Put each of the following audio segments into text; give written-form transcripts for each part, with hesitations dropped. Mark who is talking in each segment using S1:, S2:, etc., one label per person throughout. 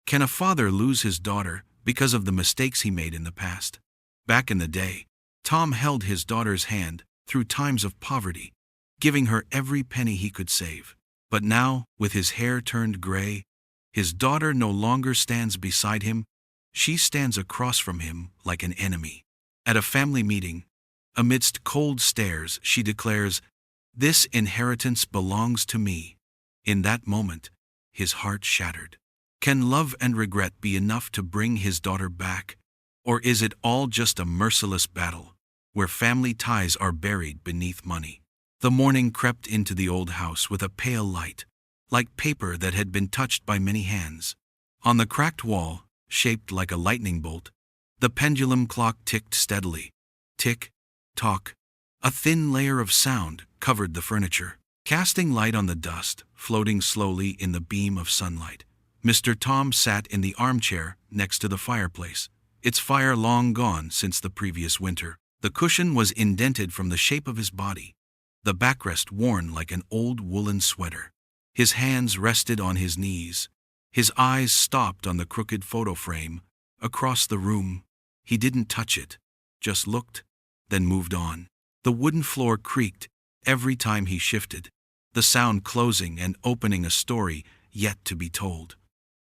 S1: Can a father lose his daughter because of the mistakes he made in the past? Back in the day, Tom held his daughter's hand through times of poverty, giving her every penny he could save. But now, with his hair turned gray, his daughter no longer stands beside him, she stands across from him like an enemy. At a family meeting, amidst cold stares, she declares, "This inheritance belongs to me." In that moment, his heart shattered. Can love and regret be enough to bring his daughter back? Or is it all just a merciless battle, where family ties are buried beneath money? The morning crept into the old house with a pale light, like paper that had been touched by many hands. On the cracked wall, shaped like a lightning bolt, the pendulum clock ticked steadily. Tick, tock. A thin layer of sound covered the furniture, casting light on the dust, floating slowly in the beam of sunlight. Mr. Tom sat in the armchair next to the fireplace, its fire long gone since the previous winter. The cushion was indented from the shape of his body, the backrest worn like an old woolen sweater. His hands rested on his knees. His eyes stopped on the crooked photo frame across the room. He didn't touch it, just looked, then moved on. The wooden floor creaked every time he shifted, the sound closing and opening a story yet to be told.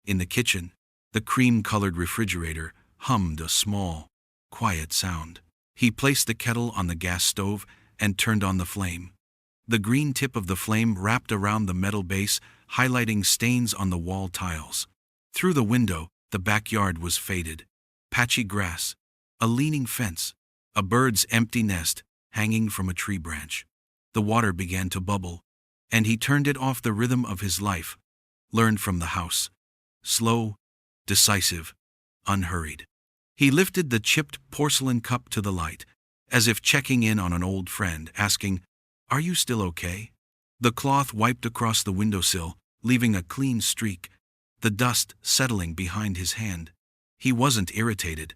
S1: In the kitchen, the cream-colored refrigerator hummed a small, quiet sound. He placed the kettle on the gas stove and turned on the flame. The green tip of the flame wrapped around the metal base, highlighting stains on the wall tiles. Through the window, the backyard was faded. Patchy grass, a leaning fence, a bird's empty nest hanging from a tree branch. The water began to bubble, and he turned it off. The rhythm of his life, learned from the house. Slow, decisive, unhurried. He lifted the chipped porcelain cup to the light, as if checking in on an old friend, asking, "Are you still okay?" The cloth wiped across the windowsill, leaving a clean streak, the dust settling behind his hand. He wasn't irritated.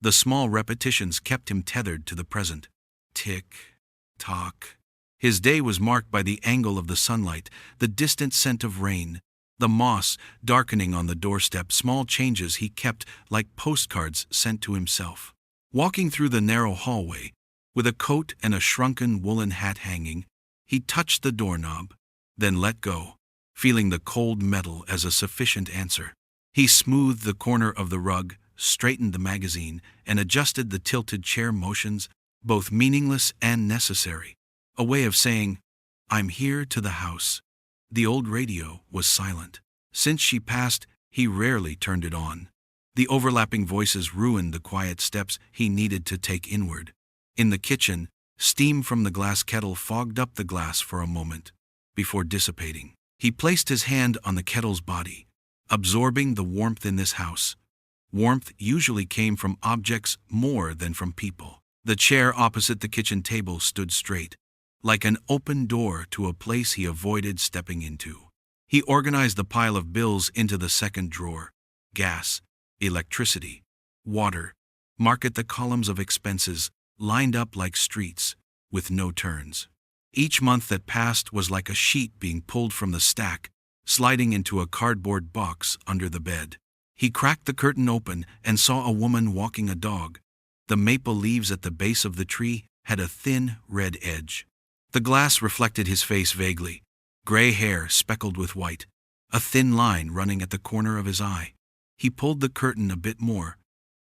S1: The small repetitions kept him tethered to the present. Tick, tock. His day was marked by the angle of the sunlight, the distant scent of rain, the moss darkening on the doorstep, small changes he kept like postcards sent to himself. Walking through the narrow hallway, with a coat and a shrunken woolen hat hanging, he touched the doorknob, then let go, feeling the cold metal as a sufficient answer. He smoothed the corner of the rug, straightened the magazine, and adjusted the tilted chair motions, both meaningless and necessary. A way of saying, "I'm here to the house." The old radio was silent. Since she passed, he rarely turned it on. The overlapping voices ruined the quiet steps he needed to take inward. In the kitchen, steam from the glass kettle fogged up the glass for a moment, before dissipating. He placed his hand on the kettle's body, absorbing the warmth in this house. Warmth usually came from objects more than from people. The chair opposite the kitchen table stood straight, like an open door to a place he avoided stepping into. He organized the pile of bills into the second drawer. Gas, electricity, water. Marked the columns of expenses, lined up like streets, with no turns. Each month that passed was like a sheet being pulled from the stack, sliding into a cardboard box under the bed. He cracked the curtain open and saw a woman walking a dog. The maple leaves at the base of the tree had a thin, red edge. The glass reflected his face vaguely, gray hair speckled with white, a thin line running at the corner of his eye. He pulled the curtain a bit more,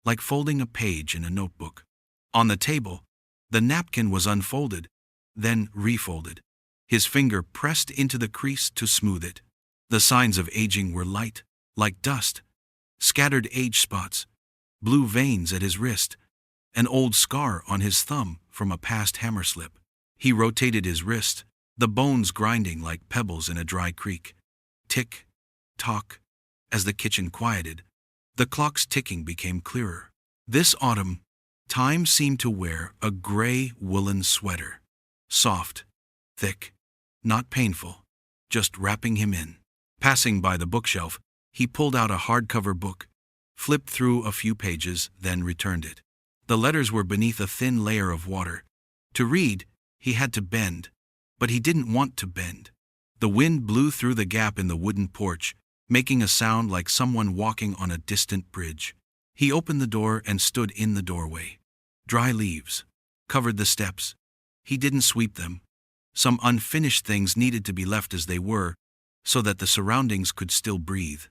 S1: like folding a page in a notebook. On the table, the napkin was unfolded, then refolded. His finger pressed into the crease to smooth it. The signs of aging were light, like dust. Scattered age spots, blue veins at his wrist, an old scar on his thumb from a past hammer slip. He rotated his wrist, the bones grinding like pebbles in a dry creek. Tick, tock. As the kitchen quieted, the clock's ticking became clearer. This autumn, time seemed to wear a gray woolen sweater. Soft, thick, not painful, just wrapping him in. Passing by the bookshelf, he pulled out a hardcover book, flipped through a few pages, then returned it. The letters were beneath a thin layer of water. To read, he had to bend, but he didn't want to bend. The wind blew through the gap in the wooden porch, making a sound like someone walking on a distant bridge. He opened the door and stood in the doorway. Dry leaves covered the steps. He didn't sweep them. Some unfinished things needed to be left as they were, so that the surroundings could still breathe.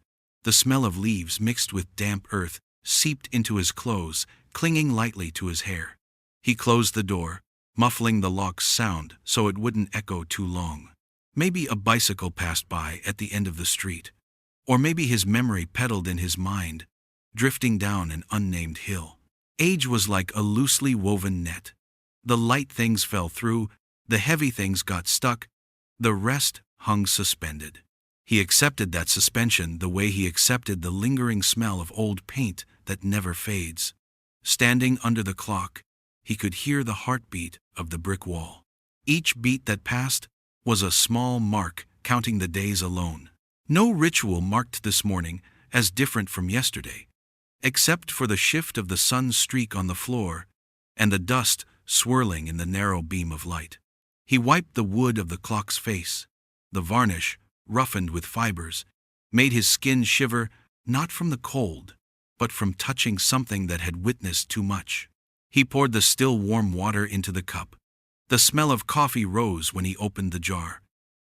S1: The smell of leaves mixed with damp earth seeped into his clothes, clinging lightly to his hair. He closed the door, muffling the lock's sound so it wouldn't echo too long. Maybe a bicycle passed by at the end of the street. Or maybe his memory pedaled in his mind, drifting down an unnamed hill. Age was like a loosely woven net. The light things fell through, the heavy things got stuck, the rest hung suspended. He accepted that suspension the way he accepted the lingering smell of old paint that never fades. Standing under the clock, he could hear the heartbeat of the brick wall. Each beat that passed was a small mark counting the days alone. No ritual marked this morning as different from yesterday, except for the shift of the sun's streak on the floor and the dust swirling in the narrow beam of light. He wiped the wood of the clock's face. The varnish, roughened with fibers, made his skin shiver, not from the cold, but from touching something that had witnessed too much. He poured the still warm water into the cup. The smell of coffee rose when he opened the jar.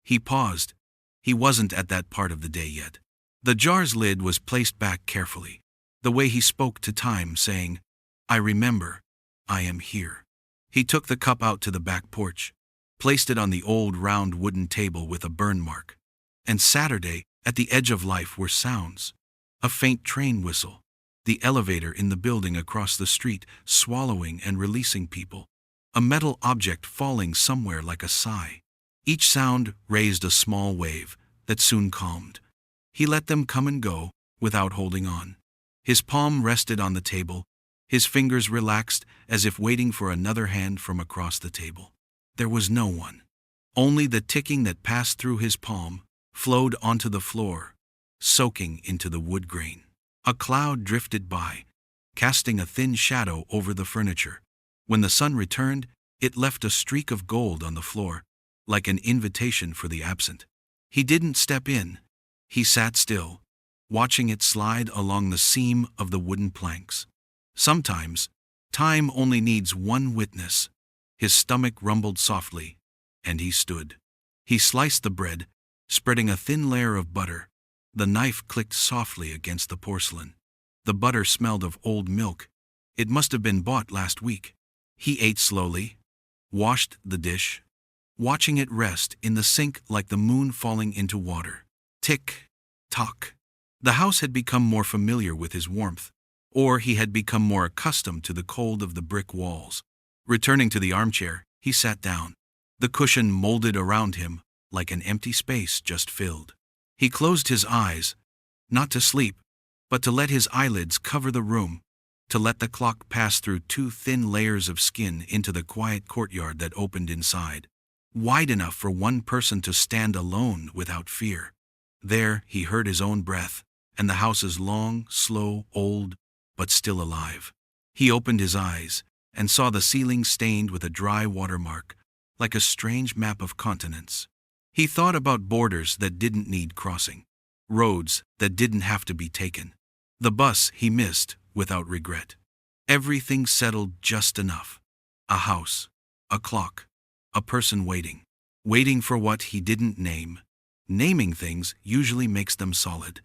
S1: He paused. He wasn't at that part of the day yet. The jar's lid was placed back carefully, the way he spoke to time, saying, "I remember, I am here." He took the cup out to the back porch, placed it on the old round wooden table with a burn mark. And Saturday, at the edge of life, were sounds. A faint train whistle, the elevator in the building across the street swallowing and releasing people, a metal object falling somewhere like a sigh. Each sound raised a small wave that soon calmed. He let them come and go without holding on. His palm rested on the table, his fingers relaxed as if waiting for another hand from across the table. There was no one. Only the ticking that passed through his palm flowed onto the floor, soaking into the wood grain. A cloud drifted by, casting a thin shadow over the furniture. When the sun returned, it left a streak of gold on the floor, like an invitation for the absent. He didn't step in. He sat still, watching it slide along the seam of the wooden planks. Sometimes, time only needs one witness. His stomach rumbled softly, and he stood. He sliced the bread, spreading a thin layer of butter. The knife clicked softly against the porcelain. The butter smelled of old milk. It must have been bought last week. He ate slowly, washed the dish, watching it rest in the sink like the moon falling into water. Tick, tock. The house had become more familiar with his warmth, or he had become more accustomed to the cold of the brick walls. Returning to the armchair, he sat down. The cushion molded around him like an empty space just filled. He closed his eyes, not to sleep, but to let his eyelids cover the room, to let the clock pass through two thin layers of skin into the quiet courtyard that opened inside, wide enough for one person to stand alone without fear. There he heard his own breath, and the house's long, slow, old, but still alive. He opened his eyes and saw the ceiling stained with a dry watermark, like a strange map of continents. He thought about borders that didn't need crossing, roads that didn't have to be taken. The bus he missed without regret. Everything settled just enough. A house, a clock, a person waiting for what he didn't name. Naming things usually makes them solid.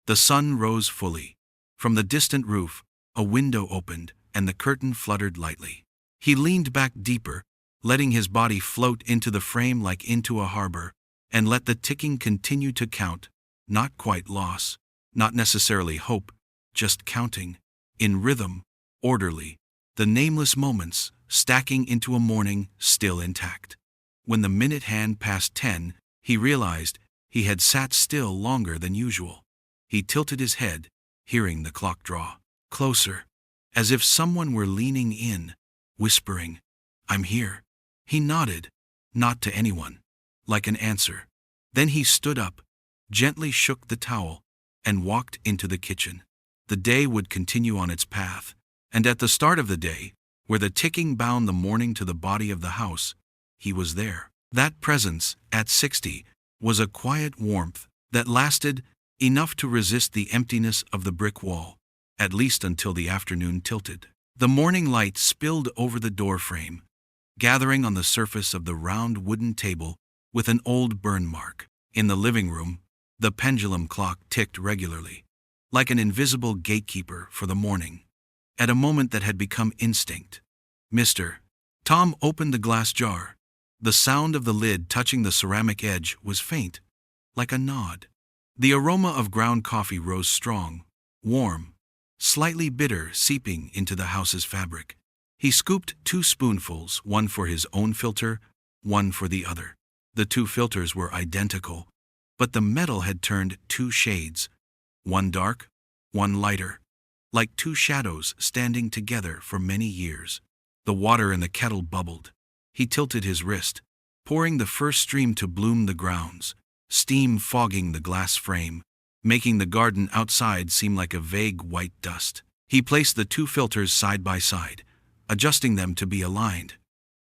S1: The sun rose fully. From the distant roof, a window opened and the curtain fluttered lightly. He leaned back deeper, letting his body float into the frame like into a harbor, and let the ticking continue to count, not quite loss, not necessarily hope, just counting, in rhythm, orderly, the nameless moments stacking into a morning still intact. When the minute hand passed 10, he realized he had sat still longer than usual. He tilted his head, hearing the clock draw closer, as if someone were leaning in, whispering, "I'm here." He nodded, not to anyone, like an answer. Then he stood up, gently shook the towel, and walked into the kitchen. The day would continue on its path, and at the start of the day, where the ticking bound the morning to the body of the house, he was there. That presence, at 60, was a quiet warmth that lasted enough to resist the emptiness of the brick wall, at least until the afternoon tilted. The morning light spilled over the door frame, gathering on the surface of the round wooden table with an old burn mark. In the living room, the pendulum clock ticked regularly, like an invisible gatekeeper for the morning, at a moment that had become instinct. Mr. Tom opened the glass jar. The sound of the lid touching the ceramic edge was faint, like a nod. The aroma of ground coffee rose strong, warm, slightly bitter, seeping into the house's fabric. He scooped 2 spoonfuls, one for his own filter, one for the other. The 2 filters were identical, but the metal had turned 2 shades, one dark, one lighter, like 2 shadows standing together for many years. The water in the kettle bubbled. He tilted his wrist, pouring the first stream to bloom the grounds, steam fogging the glass frame, making the garden outside seem like a vague white dust. He placed the 2 filters side by side, adjusting them to be aligned,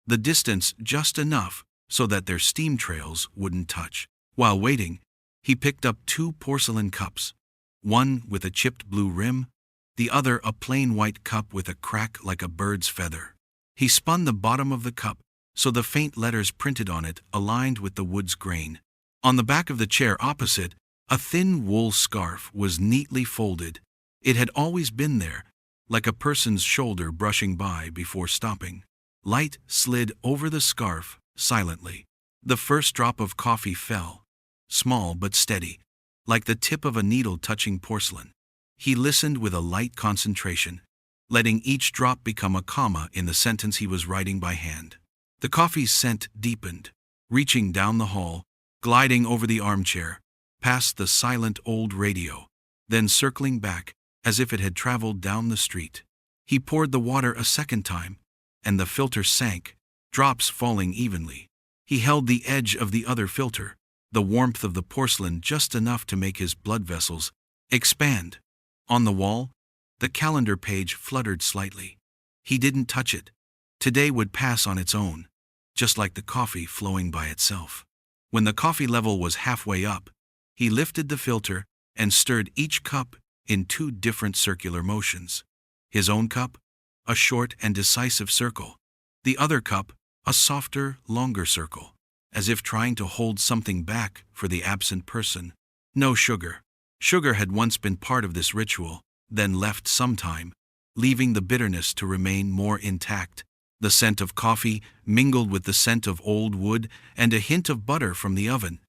S1: the distance just enough so that their steam trails wouldn't touch. While waiting, he picked up 2 porcelain cups, one with a chipped blue rim, the other a plain white cup with a crack like a bird's feather. He spun the bottom of the cup so the faint letters printed on it aligned with the wood's grain. On the back of the chair opposite, a thin wool scarf was neatly folded. It had always been there, like a person's shoulder brushing by before stopping. Light slid over the scarf silently. The first drop of coffee fell, small but steady, like the tip of a needle touching porcelain. He listened with a light concentration, letting each drop become a comma in the sentence he was writing by hand. The coffee's scent deepened, reaching down the hall, gliding over the armchair, past the silent old radio, then circling back as if it had traveled down the street. He poured the water a second time, and the filter sank, drops falling evenly. He held the edge of the other filter, the warmth of the porcelain just enough to make his blood vessels expand. On the wall, the calendar page fluttered slightly. He didn't touch it. Today would pass on its own, just like the coffee flowing by itself. When the coffee level was halfway up, he lifted the filter and stirred each cup in 2 different circular motions. His own cup, a short and decisive circle. The other cup, a softer, longer circle, as if trying to hold something back for the absent person. No sugar. Sugar had once been part of this ritual, then left sometime, leaving the bitterness to remain more intact. The scent of coffee mingled with the scent of old wood and a hint of butter from the oven.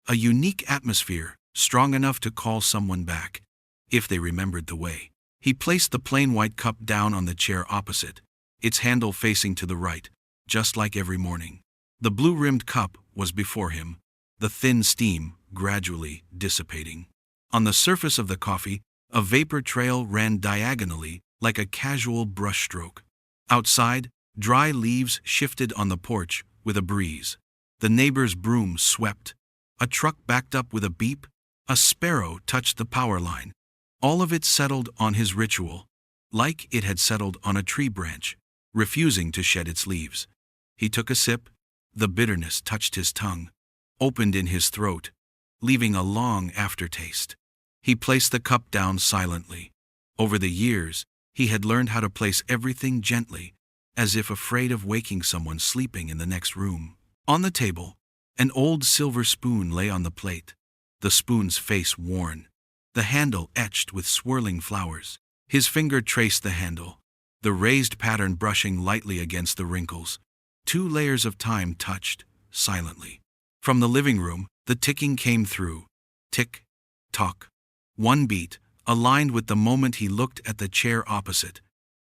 S1: A unique atmosphere, strong enough to call someone back, if they remembered the way. He placed the plain white cup down on the chair opposite, its handle facing to the right, just like every morning. The blue-rimmed cup was before him, the thin steam gradually dissipating. On the surface of the coffee, a vapor trail ran diagonally like a casual brushstroke. Outside, dry leaves shifted on the porch with a breeze. The neighbor's broom swept. A truck backed up with a beep. A sparrow touched the power line. All of it settled on his ritual, like it had settled on a tree branch, refusing to shed its leaves. He took a sip. The bitterness touched his tongue, opened in his throat, leaving a long aftertaste. He placed the cup down silently. Over the years, he had learned how to place everything gently, as if afraid of waking someone sleeping in the next room. On the table, an old silver spoon lay on the plate, the spoon's face worn, the handle etched with swirling flowers. His finger traced the handle, the raised pattern brushing lightly against the wrinkles. 2 layers of time touched, silently. From the living room, the ticking came through. Tick, tock. 1 beat, aligned with the moment he looked at the chair opposite,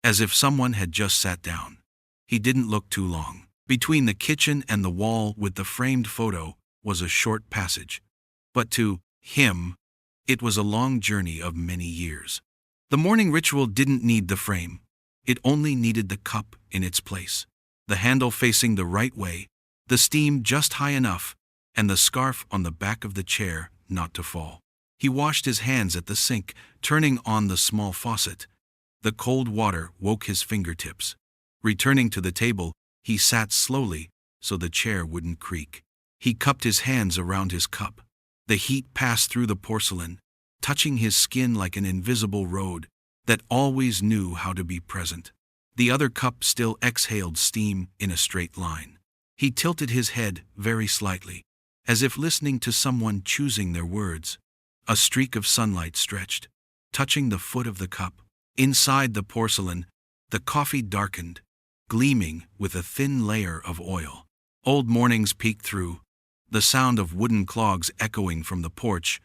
S1: as if someone had just sat down. He didn't look too long. Between the kitchen and the wall with the framed photo was a short passage. But to him, it was a long journey of many years. The morning ritual didn't need the frame. It only needed the cup in its place, the handle facing the right way, the steam just high enough, and the scarf on the back of the chair not to fall. He washed his hands at the sink, turning on the small faucet. The cold water woke his fingertips. Returning to the table, he sat slowly so the chair wouldn't creak. He cupped his hands around his cup. The heat passed through the porcelain, touching his skin like an invisible road that always knew how to be present. The other cup still exhaled steam in a straight line. He tilted his head very slightly, as if listening to someone choosing their words. A streak of sunlight stretched, touching the foot of the cup. Inside the porcelain, the coffee darkened, gleaming with a thin layer of oil. Old mornings peeked through, the sound of wooden clogs echoing from the porch,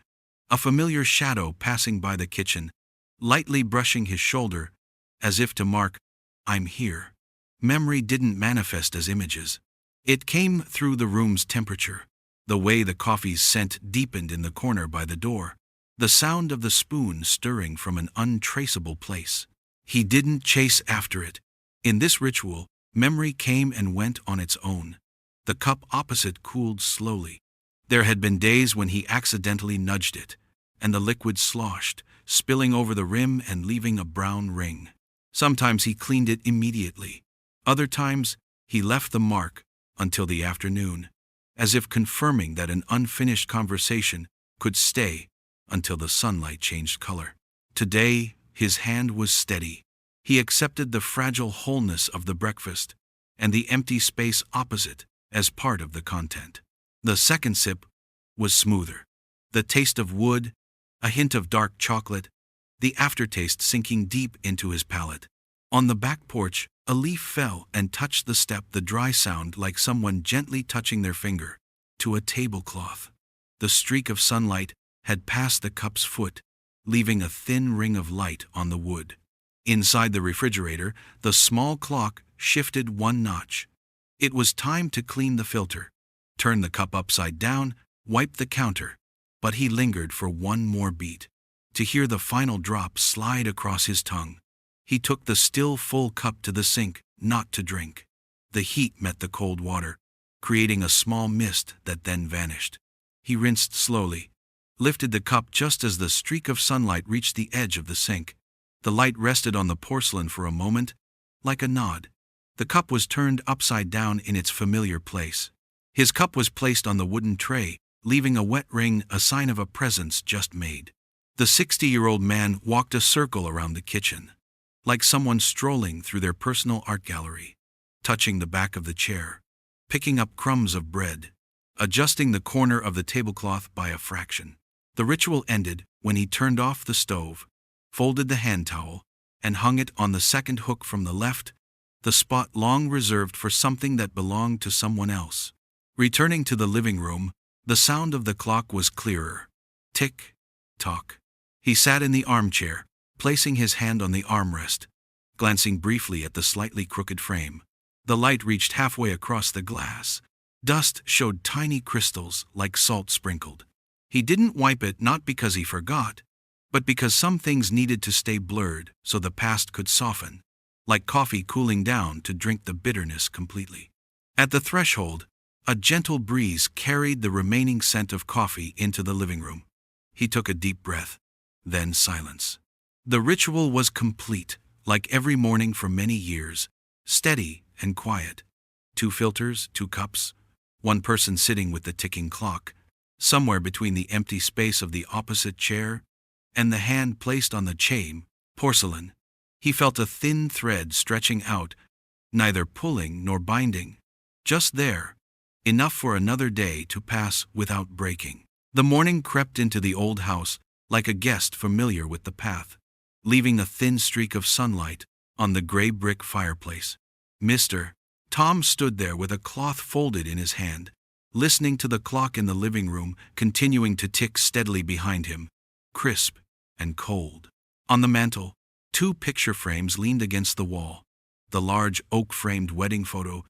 S1: a familiar shadow passing by the kitchen, lightly brushing his shoulder, as if to mark, "I'm here." Memory didn't manifest as images. It came through the room's temperature, the way the coffee's scent deepened in the corner by the door, the sound of the spoon stirring from an untraceable place. He didn't chase after it. In this ritual, memory came and went on its own. The cup opposite cooled slowly. There had been days when he accidentally nudged it, and the liquid sloshed, spilling over the rim and leaving a brown ring. Sometimes he cleaned it immediately. Other times, he left the mark until the afternoon, as if confirming that an unfinished conversation could stay until the sunlight changed color. Today, his hand was steady. He accepted the fragile wholeness of the breakfast and the empty space opposite as part of the content. The second sip was smoother. The taste of wood, a hint of dark chocolate, the aftertaste sinking deep into his palate. On the back porch, a leaf fell and touched the step, the dry sound like someone gently touching their finger to a tablecloth. The streak of sunlight had passed the cup's foot, leaving a thin ring of light on the wood. Inside the refrigerator, the small clock shifted one notch. It was time to clean the filter, turn the cup upside down, wipe the counter. But he lingered for one more beat, to hear the final drop slide across his tongue. He took the still full cup to the sink, not to drink. The heat met the cold water, creating a small mist that then vanished. He rinsed slowly, lifted the cup just as the streak of sunlight reached the edge of the sink. The light rested on the porcelain for a moment, like a nod. The cup was turned upside down in its familiar place. His cup was placed on the wooden tray, leaving a wet ring, a sign of a presence just made. The 60-year-old man walked a circle around the kitchen, like someone strolling through their personal art gallery, touching the back of the chair, picking up crumbs of bread, adjusting the corner of the tablecloth by a fraction. The ritual ended when he turned off the stove, folded the hand towel, and hung it on the second hook from the left, the spot long reserved for something that belonged to someone else. Returning to the living room, the sound of the clock was clearer. Tick, tock. He sat in the armchair, placing his hand on the armrest, glancing briefly at the slightly crooked frame. The light reached halfway across the glass. Dust showed tiny crystals like salt sprinkled. He didn't wipe it, not because he forgot, but because some things needed to stay blurred so the past could soften, like coffee cooling down to drink the bitterness completely. At the threshold, a gentle breeze carried the remaining scent of coffee into the living room. He took a deep breath, then silence. The ritual was complete, like every morning for many years, steady and quiet. 2 filters, 2 cups, one person sitting with the ticking clock, somewhere between the empty space of the opposite chair and the hand placed on the chain, porcelain. He felt a thin thread stretching out, neither pulling nor binding, just there, enough for another day to pass without breaking. The morning crept into the old house like a guest familiar with the path, leaving a thin streak of sunlight on the gray brick fireplace. Mr. Tom stood there with a cloth folded in his hand, listening to the clock in the living room continuing to tick steadily behind him, crisp and cold. On the mantel, 2 picture frames leaned against the wall, the large oak-framed wedding photo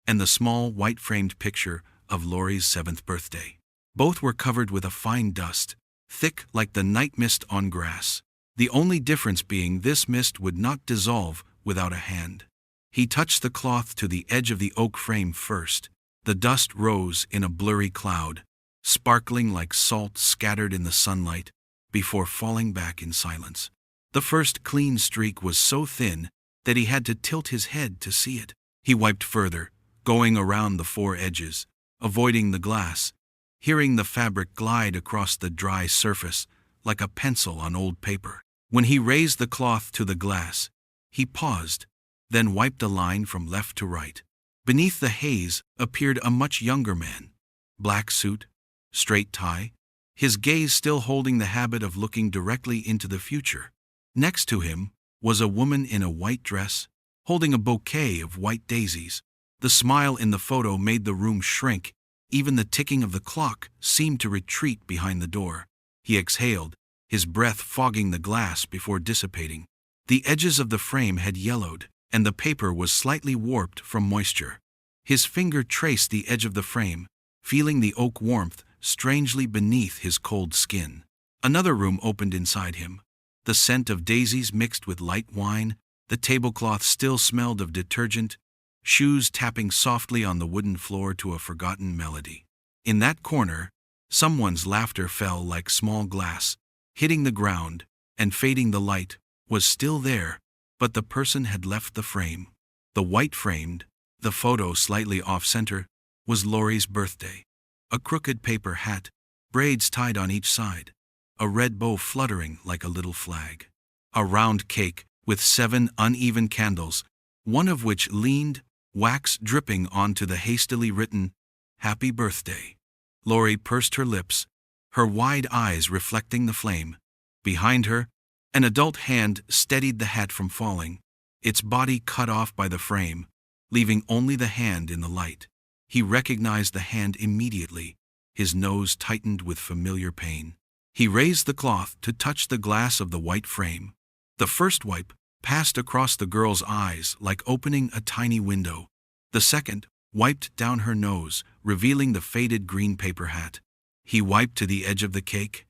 S1: and the small white-framed picture of Laurie's 7th birthday. Both were covered with a fine dust, thick like the night mist on grass, the only difference being this mist would not dissolve without a hand. He touched the cloth to the edge of the oak frame first. The dust rose in a blurry cloud, sparkling like salt scattered in the sunlight, before falling back in silence. The first clean streak was so thin that he had to tilt his head to see it. He wiped further, going around the 4 edges, avoiding the glass, hearing the fabric glide across the dry surface like a pencil on old paper. When he raised the cloth to the glass, he paused, then wiped a line from left to right. Beneath the haze appeared a much younger man. Black suit, straight tie, his gaze still holding the habit of looking directly into the future. Next to him was a woman in a white dress, holding a bouquet of white daisies. The smile in the photo made the room shrink. Even the ticking of the clock seemed to retreat behind the door. He exhaled, his breath fogging the glass before dissipating. The edges of the frame had yellowed, and the paper was slightly warped from moisture. His finger traced the edge of the frame, feeling the oak warmth strangely beneath his cold skin. Another room opened inside him. The scent of daisies mixed with light wine, the tablecloth still smelled of detergent, shoes tapping softly on the wooden floor to a forgotten melody. In that corner, someone's laughter fell like small glass, hitting the ground and fading. The light was still there, but the person had left the frame. The white-framed, the photo slightly off-center, was Laurie's birthday. A crooked paper hat, braids tied on each side, a red bow fluttering like a little flag. A round cake with 7 uneven candles, one of which leaned, wax dripping onto the hastily written, "Happy Birthday." Laurie pursed her lips, her wide eyes reflecting the flame. Behind her, an adult hand steadied the hat from falling, its body cut off by the frame, leaving only the hand in the light. He recognized the hand immediately, his nose tightened with familiar pain. He raised the cloth to touch the glass of the white frame. The first wipe passed across the girl's eyes like opening a tiny window. The second wiped down her nose, revealing the faded green paper hat. He wiped to the edge of the cake.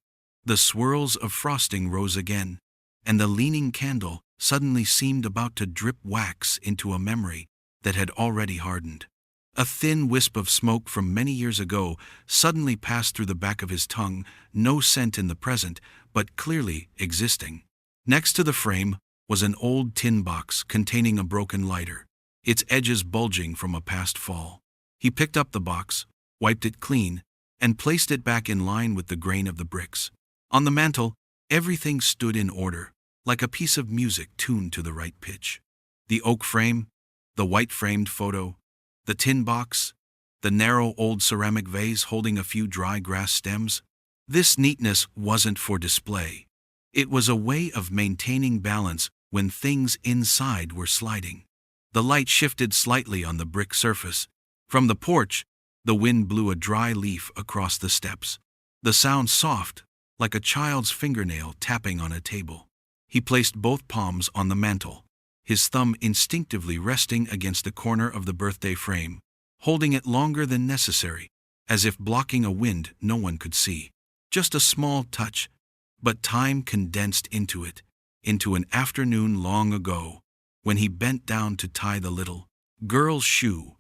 S1: The swirls of frosting rose again, and the leaning candle suddenly seemed about to drip wax into a memory that had already hardened. A thin wisp of smoke from many years ago suddenly passed through the back of his tongue, no scent in the present, but clearly existing. Next to the frame was an old tin box containing a broken lighter, its edges bulging from a past fall. He picked up the box, wiped it clean, and placed it back in line with the grain of the bricks. On the mantel, everything stood in order, like a piece of music tuned to the right pitch. The oak frame, the white-framed photo, the tin box, the narrow old ceramic vase holding a few dry grass stems. This neatness wasn't for display. It was a way of maintaining balance when things inside were sliding. The light shifted slightly on the brick surface. From the porch, the wind blew a dry leaf across the steps. The sound soft, like a child's fingernail tapping on a table. He placed both palms on the mantel, his thumb instinctively resting against the corner of the birthday frame, holding it longer than necessary, as if blocking a wind no one could see. Just a small touch, but time condensed into it, into an afternoon long ago, when he bent down to tie the little girl's shoe,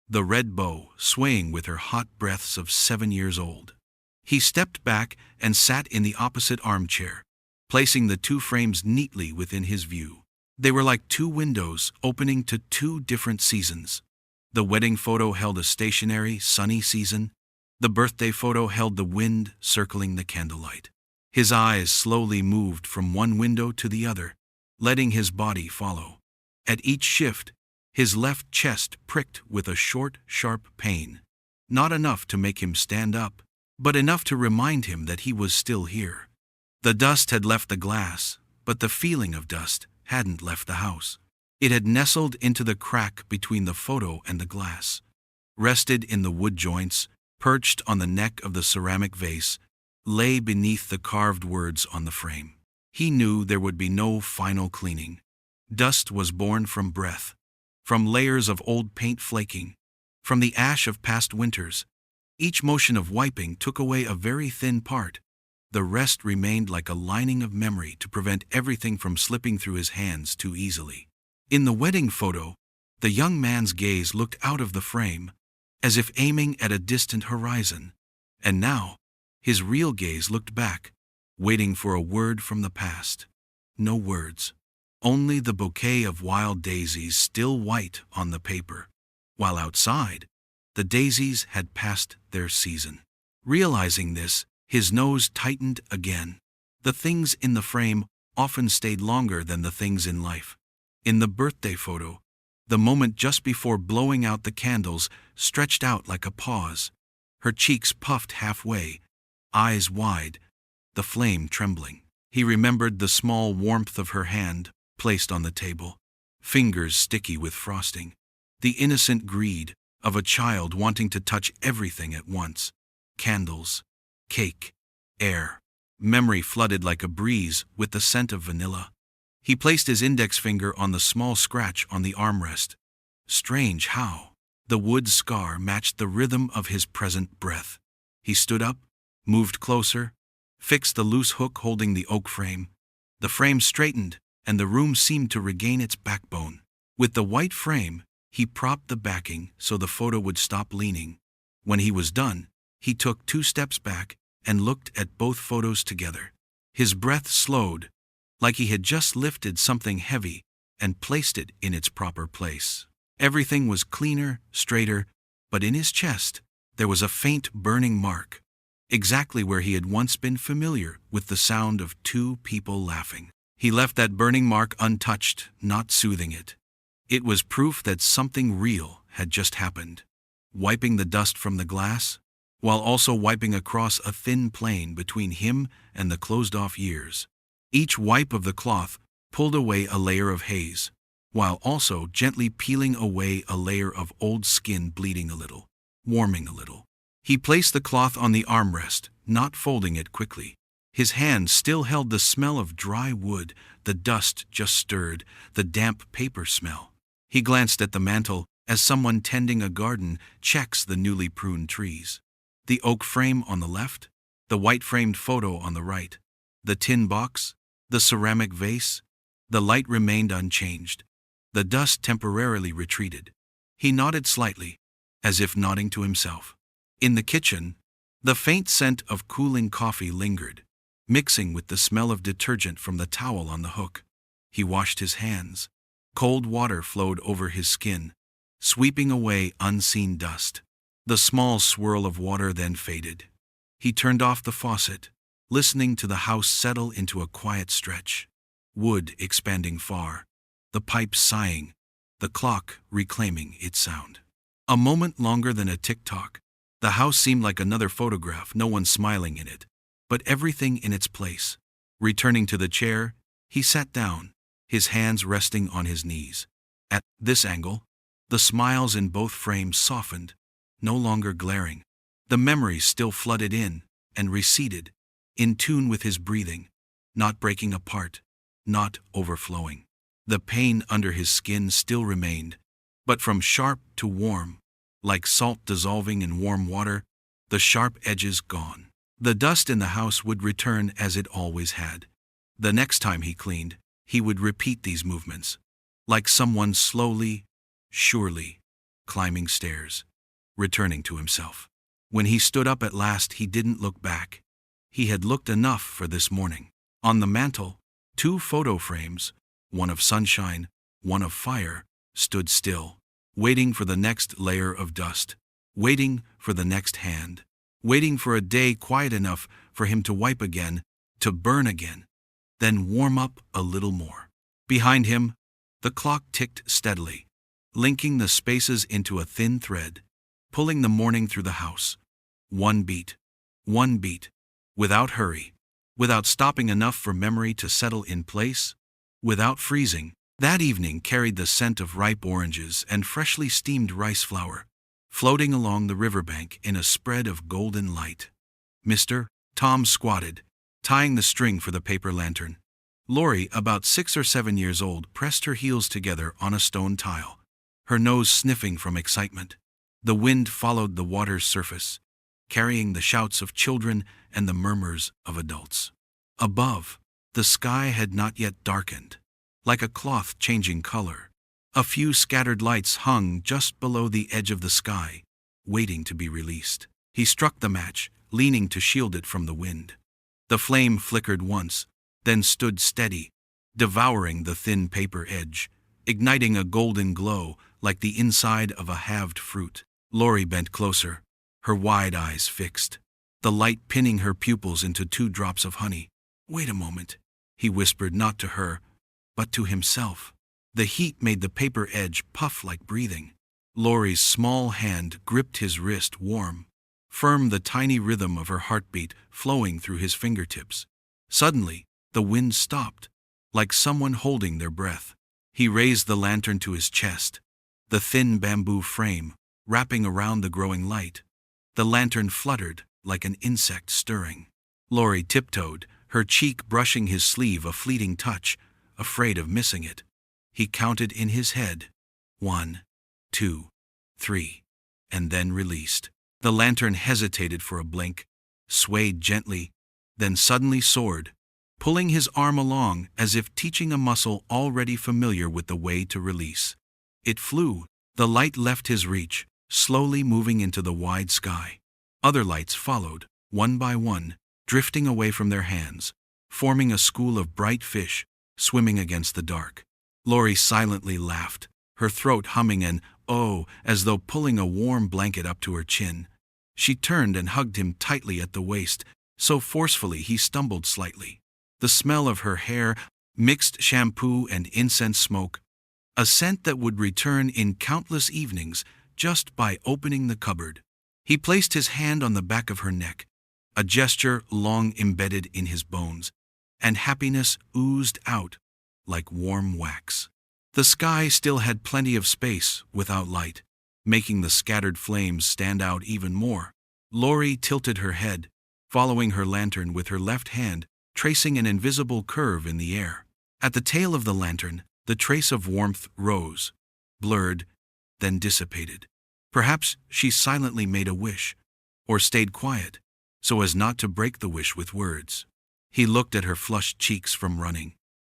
S1: the red bow swaying with her hot breaths of 7 years old. He stepped back and sat in the opposite armchair, placing the two frames neatly within his view. They were like two windows opening to two different seasons. The wedding photo held a stationary, sunny season. The birthday photo held the wind circling the candlelight. His eyes slowly moved from one window to the other, letting his body follow. At each shift, his left chest pricked with a short, sharp pain. Not enough to make him stand up, but enough to remind him that he was still here. The dust had left the glass, but the feeling of dust hadn't left the house. It had nestled into the crack between the photo and the glass, rested in the wood joints, perched on the neck of the ceramic vase, lay beneath the carved words on the frame. He knew there would be no final cleaning. Dust was born from breath, from layers of old paint flaking, from the ash of past winters. Each motion of wiping took away a very thin part. The rest remained like a lining of memory to prevent everything from slipping through his hands too easily. In the wedding photo, the young man's gaze looked out of the frame, as if aiming at a distant horizon. And now, his real gaze looked back, waiting for a word from the past. No words. Only the bouquet of wild daisies still white on the paper, while outside, the daisies had passed their season. Realizing this, his nose tightened again. The things in the frame often stayed longer than the things in life. In the birthday photo, the moment just before blowing out the candles stretched out like a pause, her cheeks puffed halfway, eyes wide, the flame trembling. He remembered the small warmth of her hand placed on the table, fingers sticky with frosting, the innocent greed of a child wanting to touch everything at once: candles, cake, air. Memory flooded like a breeze with the scent of vanilla. He placed his index finger on the small scratch on the armrest. Strange how the wood scar matched the rhythm of his present breath. He stood up, moved closer, fixed the loose hook holding the oak frame. The frame straightened, and the room seemed to regain its backbone. With the white frame, he propped the backing so the photo would stop leaning. When he was done, he took 2 steps back and looked at both photos together. His breath slowed, like he had just lifted something heavy and placed it in its proper place. Everything was cleaner, straighter, but in his chest, there was a faint burning mark, exactly where he had once been familiar with the sound of 2 people laughing. He left that burning mark untouched, not soothing it. It was proof that something real had just happened. Wiping the dust from the glass, while also wiping across a thin plane between him and the closed-off years. Each wipe of the cloth pulled away a layer of haze, while also gently peeling away a layer of old skin, bleeding a little, warming a little. He placed the cloth on the armrest, not folding it quickly. His hand still held the smell of dry wood, the dust just stirred, the damp paper smell. He glanced at the mantel, as someone tending a garden checks the newly pruned trees. The oak frame on the left, the white-framed photo on the right, the tin box, the ceramic vase. The light remained unchanged. The dust temporarily retreated. He nodded slightly, as if nodding to himself. In the kitchen, the faint scent of cooling coffee lingered, mixing with the smell of detergent from the towel on the hook. He washed his hands. Cold water flowed over his skin, sweeping away unseen dust. The small swirl of water then faded. He turned off the faucet, listening to the house settle into a quiet stretch. Wood expanding far, the pipes sighing, the clock reclaiming its sound. A moment longer than a tick-tock. The house seemed like another photograph, no one smiling in it, but everything in its place. Returning to the chair, he sat down, his hands resting on his knees. At this angle, the smiles in both frames softened, no longer glaring. The memories still flooded in and receded, in tune with his breathing, not breaking apart, not overflowing. The pain under his skin still remained, but from sharp to warm, like salt dissolving in warm water, the sharp edges gone. The dust in the house would return as it always had. The next time he cleaned, he would repeat these movements, like someone slowly, surely, climbing stairs, returning to himself. When he stood up at last, he didn't look back. He had looked enough for this morning. On the mantel, 2 photo frames, one of sunshine, one of fire, stood still, waiting for the next layer of dust, waiting for the next hand, waiting for a day quiet enough for him to wipe again, to burn again, then warm up a little more. Behind him, the clock ticked steadily, linking the spaces into a thin thread, pulling the morning through the house. One beat, without hurry, without stopping enough for memory to settle in place, without freezing. That evening carried the scent of ripe oranges and freshly steamed rice flour, floating along the riverbank in a spread of golden light. Tom squatted, tying the string for the paper lantern. Lori, about 6 or 7 years old, pressed her heels together on a stone tile, her nose sniffing from excitement. The wind followed the water's surface, carrying the shouts of children and the murmurs of adults. Above, the sky had not yet darkened, like a cloth changing color. A few scattered lights hung just below the edge of the sky, waiting to be released. He struck the match, leaning to shield it from the wind. The flame flickered once, then stood steady, devouring the thin paper edge, igniting a golden glow like the inside of a halved fruit. Lori bent closer, her wide eyes fixed, the light pinning her pupils into 2 drops of honey. Wait a moment, he whispered, not to her, but to himself. The heat made the paper edge puff like breathing. Laurie's small hand gripped his wrist, warm, firm, the tiny rhythm of her heartbeat flowing through his fingertips. Suddenly, the wind stopped, like someone holding their breath. He raised the lantern to his chest, the thin bamboo frame wrapping around the growing light. The lantern fluttered like an insect stirring. Laurie tiptoed, her cheek brushing his sleeve, a fleeting touch, afraid of missing it. He counted in his head, 1, 2, 3, and then released. The lantern hesitated for a blink, swayed gently, then suddenly soared, pulling his arm along as if teaching a muscle already familiar with the way to release. It flew. The light left his reach, slowly moving into the wide sky. Other lights followed, one by one, drifting away from their hands, forming a school of bright fish swimming against the dark. Laurie silently laughed, her throat humming an "oh" as though pulling a warm blanket up to her chin. She turned and hugged him tightly at the waist, so forcefully he stumbled slightly. The smell of her hair, mixed shampoo and incense smoke, a scent that would return in countless evenings just by opening the cupboard. He placed his hand on the back of her neck, a gesture long embedded in his bones, and happiness oozed out like warm wax. The sky still had plenty of space without light, making the scattered flames stand out even more. Laurie tilted her head, following her lantern with her left hand, tracing an invisible curve in the air. At the tail of the lantern, the trace of warmth rose, blurred, then dissipated. Perhaps she silently made a wish, or stayed quiet, so as not to break the wish with words. He looked at her flushed cheeks from running,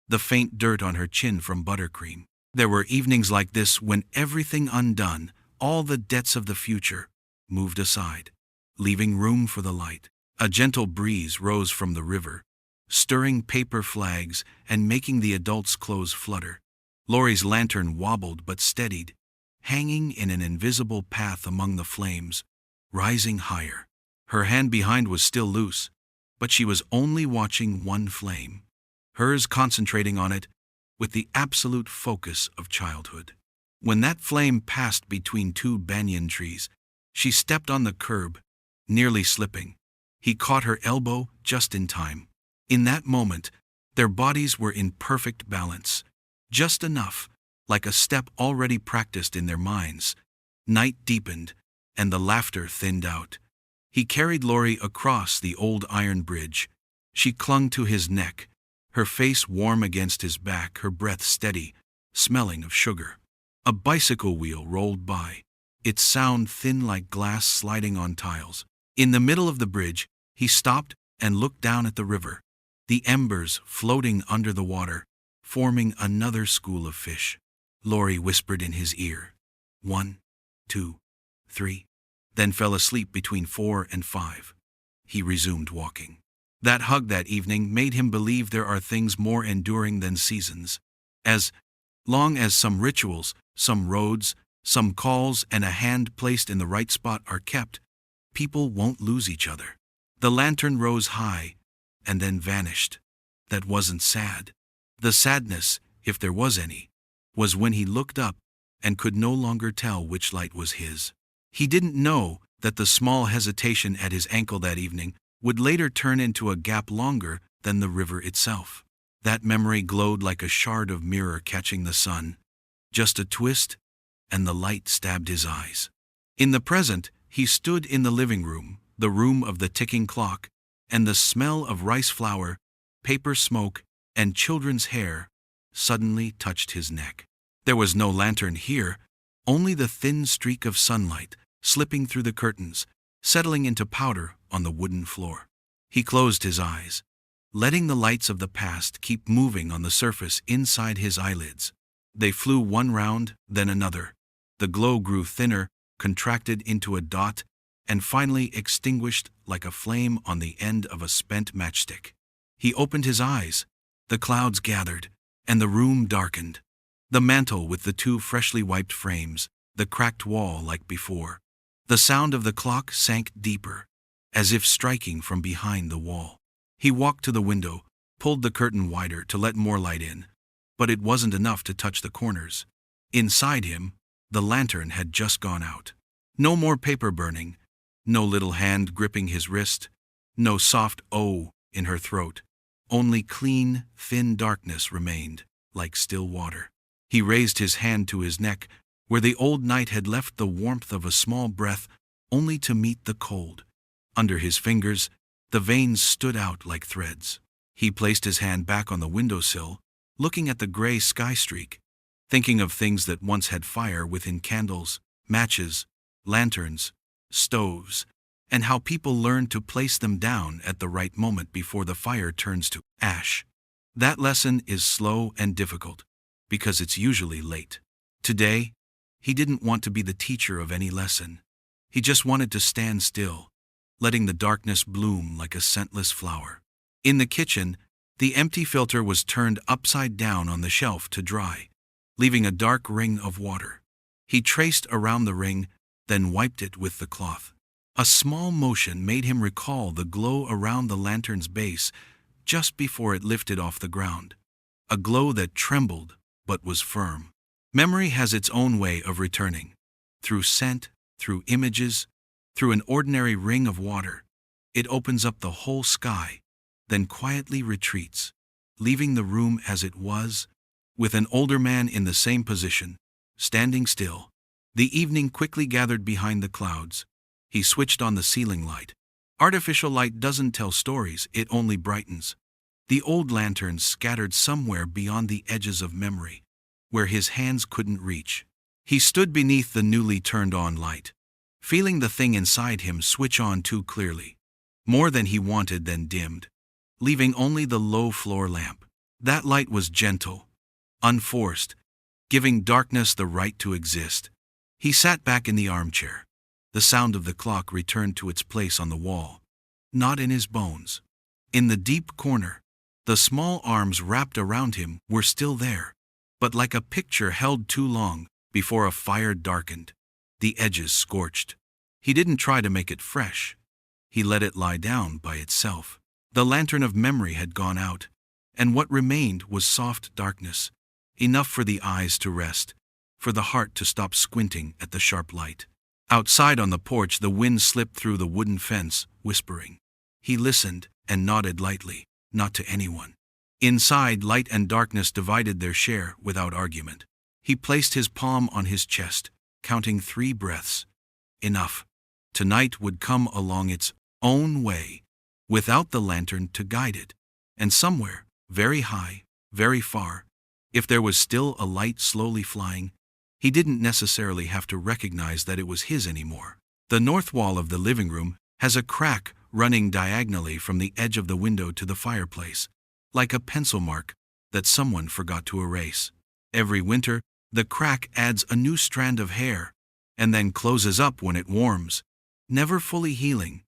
S1: the faint dirt on her chin from buttercream. There were evenings like this when everything undone, all the debts of the future, moved aside, leaving room for the light. A gentle breeze rose from the river, stirring paper flags and making the adults' clothes flutter. Laurie's lantern wobbled but steadied, hanging in an invisible path among the flames, rising higher. Her hand behind was still loose, but she was only watching one flame, hers concentrating on it with the absolute focus of childhood. When that flame passed between two banyan trees, she stepped on the curb, nearly slipping. He caught her elbow just in time. In that moment, their bodies were in perfect balance, just enough, like a step already practiced in their minds. Night deepened, and the laughter thinned out. He carried Laurie across the old iron bridge. She clung to his neck, her face warm against his back, her breath steady, smelling of sugar. A bicycle wheel rolled by, its sound thin like glass sliding on tiles. In the middle of the bridge, he stopped and looked down at the river, the embers floating under the water, forming another school of fish. Laurie whispered in his ear, 1, 2, 3, then fell asleep between 4 and 5. He resumed walking. That hug that evening made him believe there are things more enduring than seasons. As long as some rituals, some roads, some calls, and a hand placed in the right spot are kept, people won't lose each other. The lantern rose high, and then vanished. That wasn't sad. The sadness, if there was any, was when he looked up and could no longer tell which light was his. He didn't know that the small hesitation at his ankle that evening would later turn into a gap longer than the river itself. That memory glowed like a shard of mirror catching the sun. Just a twist, and the light stabbed his eyes. In the present, he stood in the living room, the room of the ticking clock, and the smell of rice flour, paper smoke, and children's hair suddenly touched his neck. There was no lantern here, only the thin streak of sunlight slipping through the curtains, settling into powder on the wooden floor. He closed his eyes, letting the lights of the past keep moving on the surface inside his eyelids. They flew one round, then another. The glow grew thinner, contracted into a dot, and finally extinguished like a flame on the end of a spent matchstick. He opened his eyes. The clouds gathered, and the room darkened. The mantel with the two freshly wiped frames, the cracked wall like before. The sound of the clock sank deeper, as if striking from behind the wall. He walked to the window, pulled the curtain wider to let more light in, but it wasn't enough to touch the corners. Inside him, the lantern had just gone out. No more paper burning, no little hand gripping his wrist, no soft "oh" in her throat. Only clean, thin darkness remained, like still water. He raised his hand to his neck, where the old night had left the warmth of a small breath, only to meet the cold. Under his fingers, the veins stood out like threads. He placed his hand back on the windowsill, looking at the gray sky streak, thinking of things that once had fire within: candles, matches, lanterns, stoves, and how people learn to place them down at the right moment before the fire turns to ash. That lesson is slow and difficult, because it's usually late. Today, he didn't want to be the teacher of any lesson. He just wanted to stand still, letting the darkness bloom like a scentless flower. In the kitchen, the empty filter was turned upside down on the shelf to dry, leaving a dark ring of water. He traced around the ring, then wiped it with the cloth. A small motion made him recall the glow around the lantern's base just before it lifted off the ground. A glow that trembled but was firm. Memory has its own way of returning. Through scent, through images, through an ordinary ring of water. It opens up the whole sky, then quietly retreats, leaving the room as it was, with an older man in the same position, standing still. The evening quickly gathered behind the clouds. He switched on the ceiling light. Artificial light doesn't tell stories, it only brightens. The old lanterns scattered somewhere beyond the edges of memory, where his hands couldn't reach. He stood beneath the newly turned on light, feeling the thing inside him switch on too clearly. More than he wanted, then dimmed, leaving only the low floor lamp. That light was gentle, unforced, giving darkness the right to exist. He sat back in the armchair. The sound of the clock returned to its place on the wall, not in his bones. In the deep corner, the small arms wrapped around him were still there, but like a picture held too long before a fire darkened, the edges scorched. He didn't try to make it fresh. He let it lie down by itself. The lantern of memory had gone out, and what remained was soft darkness, enough for the eyes to rest, for the heart to stop squinting at the sharp light. Outside on the porch, the wind slipped through the wooden fence, whispering. He listened and nodded lightly, not to anyone. Inside, light and darkness divided their share without argument. He placed his palm on his chest, counting 3 breaths. Enough. Tonight would come along its own way, without the lantern to guide it. And somewhere, very high, very far, if there was still a light slowly flying, he didn't necessarily have to recognize that it was his anymore. The north wall of the living room has a crack running diagonally from the edge of the window to the fireplace, like a pencil mark that someone forgot to erase. Every winter, the crack adds a new strand of hair, and then closes up when it warms, never fully healing.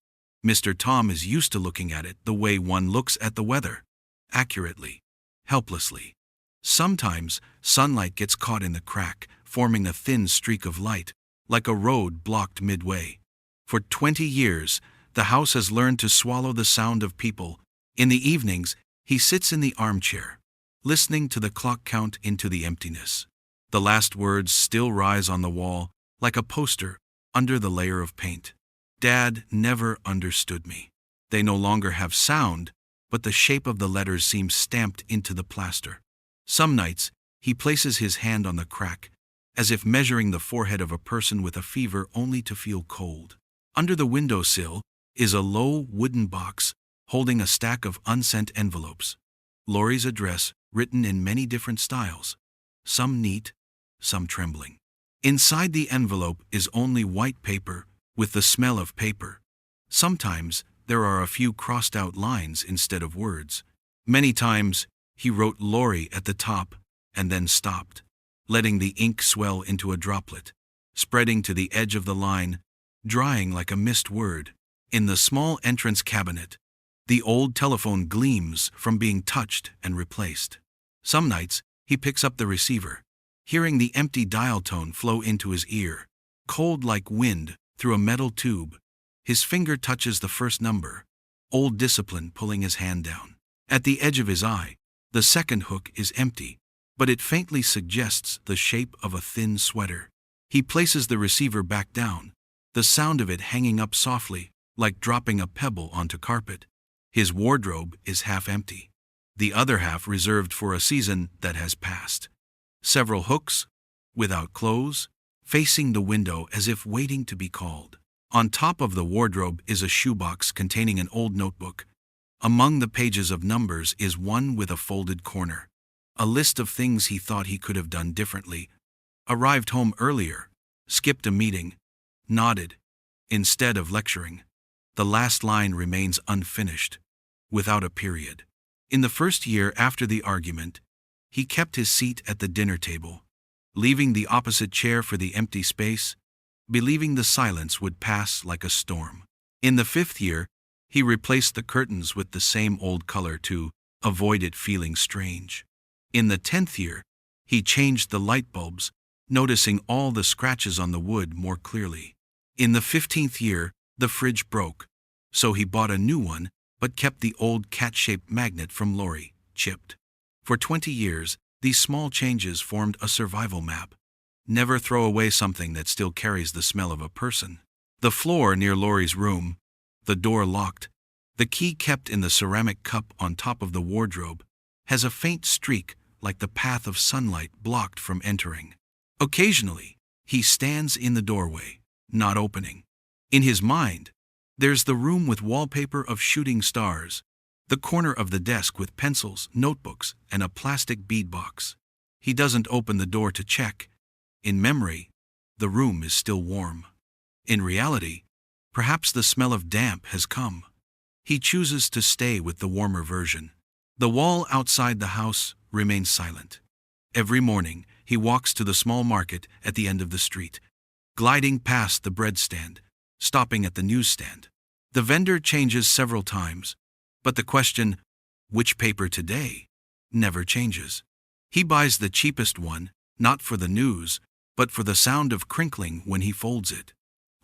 S1: Mr. Tom is used to looking at it the way one looks at the weather, accurately, helplessly. Sometimes, sunlight gets caught in the crack, forming a thin streak of light, like a road blocked midway. For 20 years, the house has learned to swallow the sound of people. In the evenings, he sits in the armchair, listening to the clock count into the emptiness. The last words still rise on the wall, like a poster, under the layer of paint. Dad never understood me. They no longer have sound, but the shape of the letters seems stamped into the plaster. Some nights, he places his hand on the crack, as if measuring the forehead of a person with a fever only to feel cold. Under the windowsill is a low wooden box holding a stack of unsent envelopes. Laurie's address written in many different styles, some neat, some trembling. Inside the envelope is only white paper with the smell of paper. Sometimes there are a few crossed out lines instead of words. Many times he wrote Laurie at the top and then stopped, letting the ink swell into a droplet, spreading to the edge of the line, drying like a missed word. In the small entrance cabinet, the old telephone gleams from being touched and replaced. Some nights, he picks up the receiver, hearing the empty dial tone flow into his ear, cold like wind through a metal tube. His finger touches the first number, old discipline pulling his hand down. At the edge of his eye, the second hook is empty, but it faintly suggests the shape of a thin sweater. He places the receiver back down, the sound of it hanging up softly, like dropping a pebble onto carpet. His wardrobe is half empty, the other half reserved for a season that has passed. Several hooks, without clothes, facing the window as if waiting to be called. On top of the wardrobe is a shoebox containing an old notebook. Among the pages of numbers is one with a folded corner. A list of things he thought he could have done differently. Arrived home earlier, skipped a meeting, nodded, instead of lecturing. The last line remains unfinished, without a period. In the first year after the argument, he kept his seat at the dinner table, leaving the opposite chair for the empty space, believing the silence would pass like a storm. In the 5th year, he replaced the curtains with the same old color to avoid it feeling strange. In the 10th year, he changed the light bulbs, noticing all the scratches on the wood more clearly. In the 15th year, the fridge broke, so he bought a new one but kept the old cat-shaped magnet from Lori, chipped. For 20 years, these small changes formed a survival map. Never throw away something that still carries the smell of a person. The floor near Lori's room, the door locked, the key kept in the ceramic cup on top of the wardrobe, has a faint streak like the path of sunlight blocked from entering. Occasionally, he stands in the doorway, not opening. In his mind, there's the room with wallpaper of shooting stars, the corner of the desk with pencils, notebooks, and a plastic bead box. He doesn't open the door to check. In memory, the room is still warm. In reality, perhaps the smell of damp has come. He chooses to stay with the warmer version. The wall outside the house remains silent. Every morning, he walks to the small market at the end of the street, gliding past the bread stand, stopping at the newsstand. The vendor changes several times, but the question, which paper today, never changes. He buys the cheapest one, not for the news, but for the sound of crinkling when he folds it.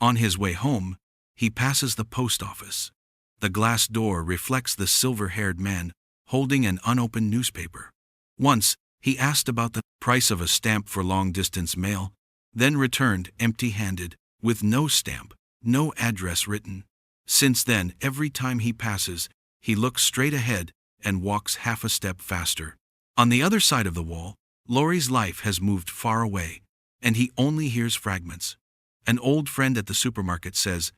S1: On his way home, he passes the post office. The glass door reflects the silver-haired man holding an unopened newspaper. Once, he asked about the price of a stamp for long-distance mail, then returned empty-handed, with no stamp, no address written. Since then, every time he passes, he looks straight ahead and walks half a step faster. On the other side of the wall, Lori's life has moved far away, and he only hears fragments. An old friend at the supermarket says,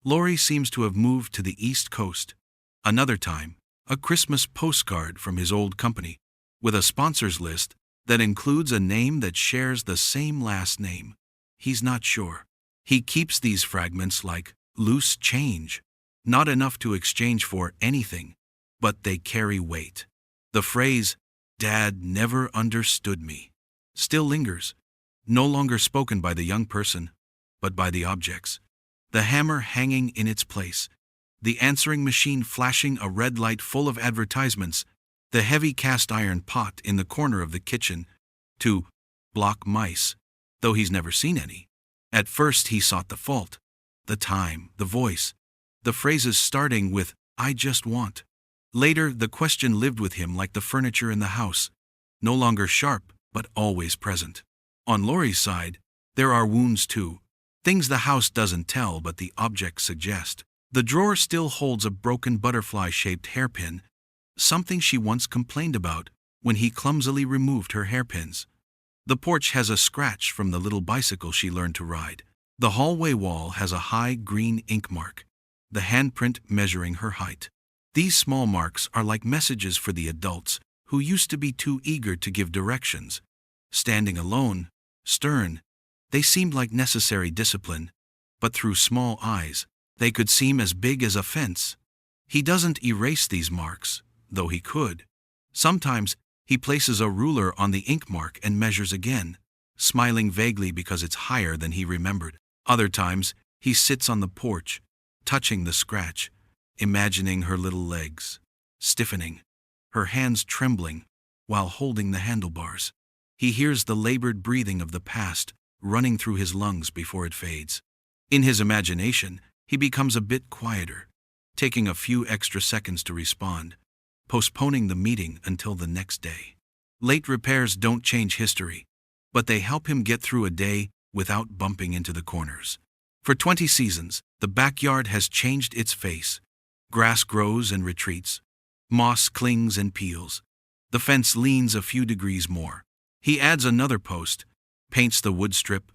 S1: Lori seems to have moved to the East Coast. Another time, a Christmas postcard from his old company, with a sponsors list that includes a name that shares the same last name. He's not sure. He keeps these fragments like loose change, not enough to exchange for anything, but they carry weight. The phrase, "Dad never understood me," still lingers, no longer spoken by the young person, but by the objects. The hammer hanging in its place, the answering machine flashing a red light full of advertisements, the heavy cast iron pot in the corner of the kitchen, to block mice, though he's never seen any. At first he sought the fault, the time, the voice, the phrases starting with, "I just want." Later, the question lived with him like the furniture in the house, no longer sharp, but always present. On Lori's side, there are wounds too, things the house doesn't tell but the objects suggest. The drawer still holds a broken butterfly-shaped hairpin, something she once complained about when he clumsily removed her hairpins. The porch has a scratch from the little bicycle she learned to ride. The hallway wall has a high green ink mark, the handprint measuring her height. These small marks are like messages for the adults who used to be too eager to give directions. Standing alone, stern, they seemed like necessary discipline, but through small eyes, they could seem as big as a fence. He doesn't erase these marks, though he could. Sometimes, he places a ruler on the ink mark and measures again, smiling vaguely because it's higher than he remembered. Other times, he sits on the porch, touching the scratch, imagining her little legs, stiffening, her hands trembling, while holding the handlebars. He hears the labored breathing of the past running through his lungs before it fades. In his imagination, he becomes a bit quieter, taking a few extra seconds to respond, postponing the meeting until the next day. Late repairs don't change history, but they help him get through a day without bumping into the corners. For 20 seasons, the backyard has changed its face. Grass grows and retreats. Moss clings and peels. The fence leans a few degrees more. He adds another post, paints the wood strip,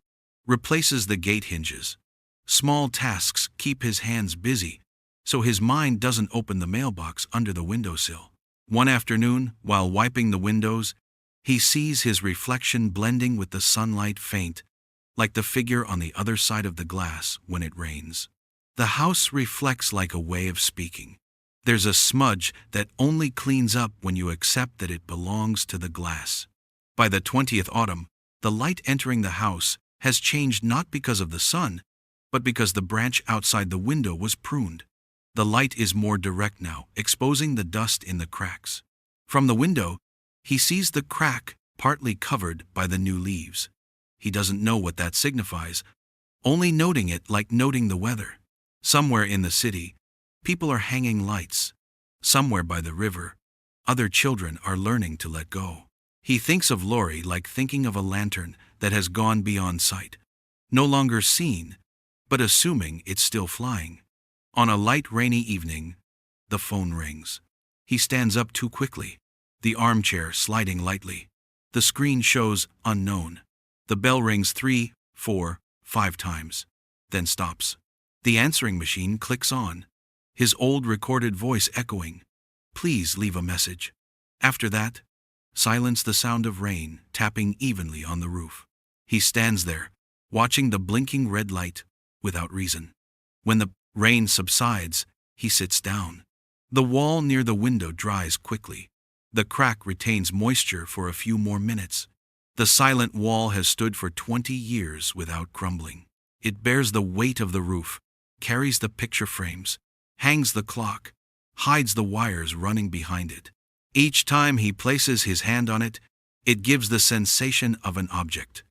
S1: replaces the gate hinges. Small tasks keep his hands busy, so his mind doesn't open the mailbox under the windowsill. One afternoon, while wiping the windows, he sees his reflection blending with the sunlight faint, like the figure on the other side of the glass when it rains. The house reflects like a way of speaking. There's a smudge that only cleans up when you accept that it belongs to the glass. By the 20th autumn, the light entering the house has changed not because of the sun, but because the branch outside the window was pruned. The light is more direct now, exposing the dust in the cracks. From the window, he sees the crack partly covered by the new leaves. He doesn't know what that signifies, only noting it like noting the weather. Somewhere in the city, people are hanging lights. Somewhere by the river, other children are learning to let go. He thinks of Lori like thinking of a lantern that has gone beyond sight. No longer seen, but assuming it's still flying. On a light rainy evening, the phone rings. He stands up too quickly, the armchair sliding lightly. The screen shows unknown. The bell rings 3, 4, 5 times, then stops. The answering machine clicks on, his old recorded voice echoing, "Please leave a message." After that, silence, the sound of rain tapping evenly on the roof. He stands there, watching the blinking red light, without reason. When the rain subsides, he sits down. The wall near the window dries quickly. The crack retains moisture for a few more minutes. The silent wall has stood for 20 years without crumbling. It bears the weight of the roof, carries the picture frames, hangs the clock, hides the wires running behind it. Each time he places his hand on it, it gives the sensation of an object.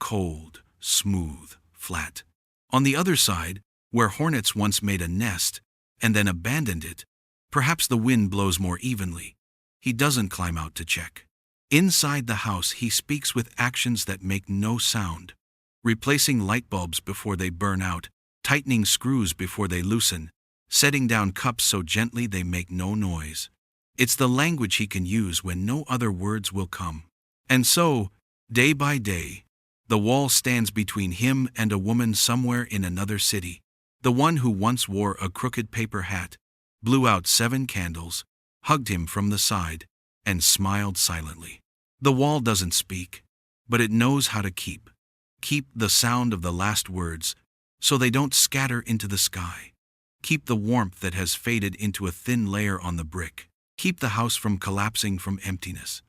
S1: Cold, smooth, flat. On the other side, where hornets once made a nest and then abandoned it, perhaps the wind blows more evenly. He doesn't climb out to check. Inside the house, he speaks with actions that make no sound. Replacing light bulbs before they burn out, tightening screws before they loosen, setting down cups so gently they make no noise. It's the language he can use when no other words will come. And so, day by day, the wall stands between him and a woman somewhere in another city. The one who once wore a crooked paper hat, blew out 7 candles, hugged him from the side, and smiled silently. The wall doesn't speak, but it knows how to keep the sound of the last words, so they don't scatter into the sky. Keep the warmth that has faded into a thin layer on the brick. Keep the house from collapsing from emptiness.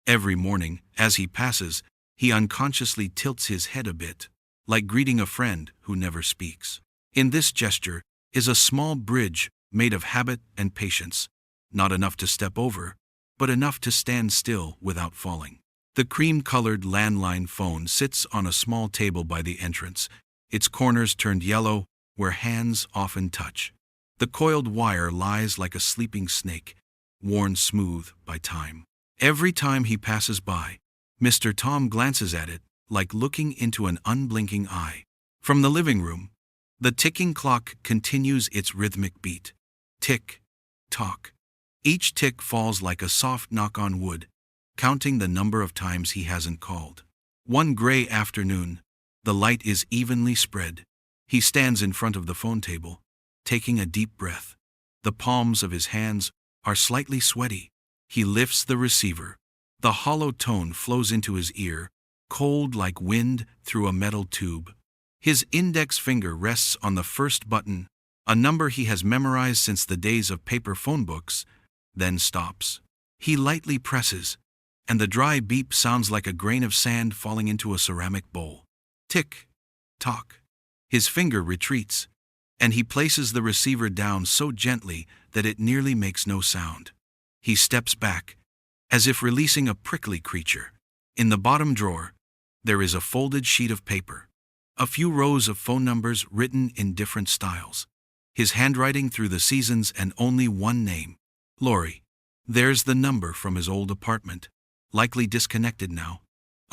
S1: Every morning, as he passes, he unconsciously tilts his head a bit, like greeting a friend who never speaks. In this gesture is a small bridge made of habit and patience, not enough to step over, but enough to stand still without falling. The cream-colored landline phone sits on a small table by the entrance, its corners turned yellow where hands often touch. The coiled wire lies like a sleeping snake, worn smooth by time. Every time he passes by, Mr. Tom glances at it, like looking into an unblinking eye. From the living room, the ticking clock continues its rhythmic beat. Tick, tock. Each tick falls like a soft knock on wood, counting the number of times he hasn't called. One gray afternoon, the light is evenly spread. He stands in front of the phone table, taking a deep breath. The palms of his hands are slightly sweaty. He lifts the receiver. The hollow tone flows into his ear, cold like wind through a metal tube. His index finger rests on the first button, a number he has memorized since the days of paper phone books, then stops. He lightly presses, and the dry beep sounds like a grain of sand falling into a ceramic bowl. Tick, tock. His finger retreats, and he places the receiver down so gently that it nearly makes no sound. He steps back, as if releasing a prickly creature. In the bottom drawer, there is a folded sheet of paper, a few rows of phone numbers written in different styles. His handwriting through the seasons, and only one name, Lori. There's the number from his old apartment, likely disconnected now.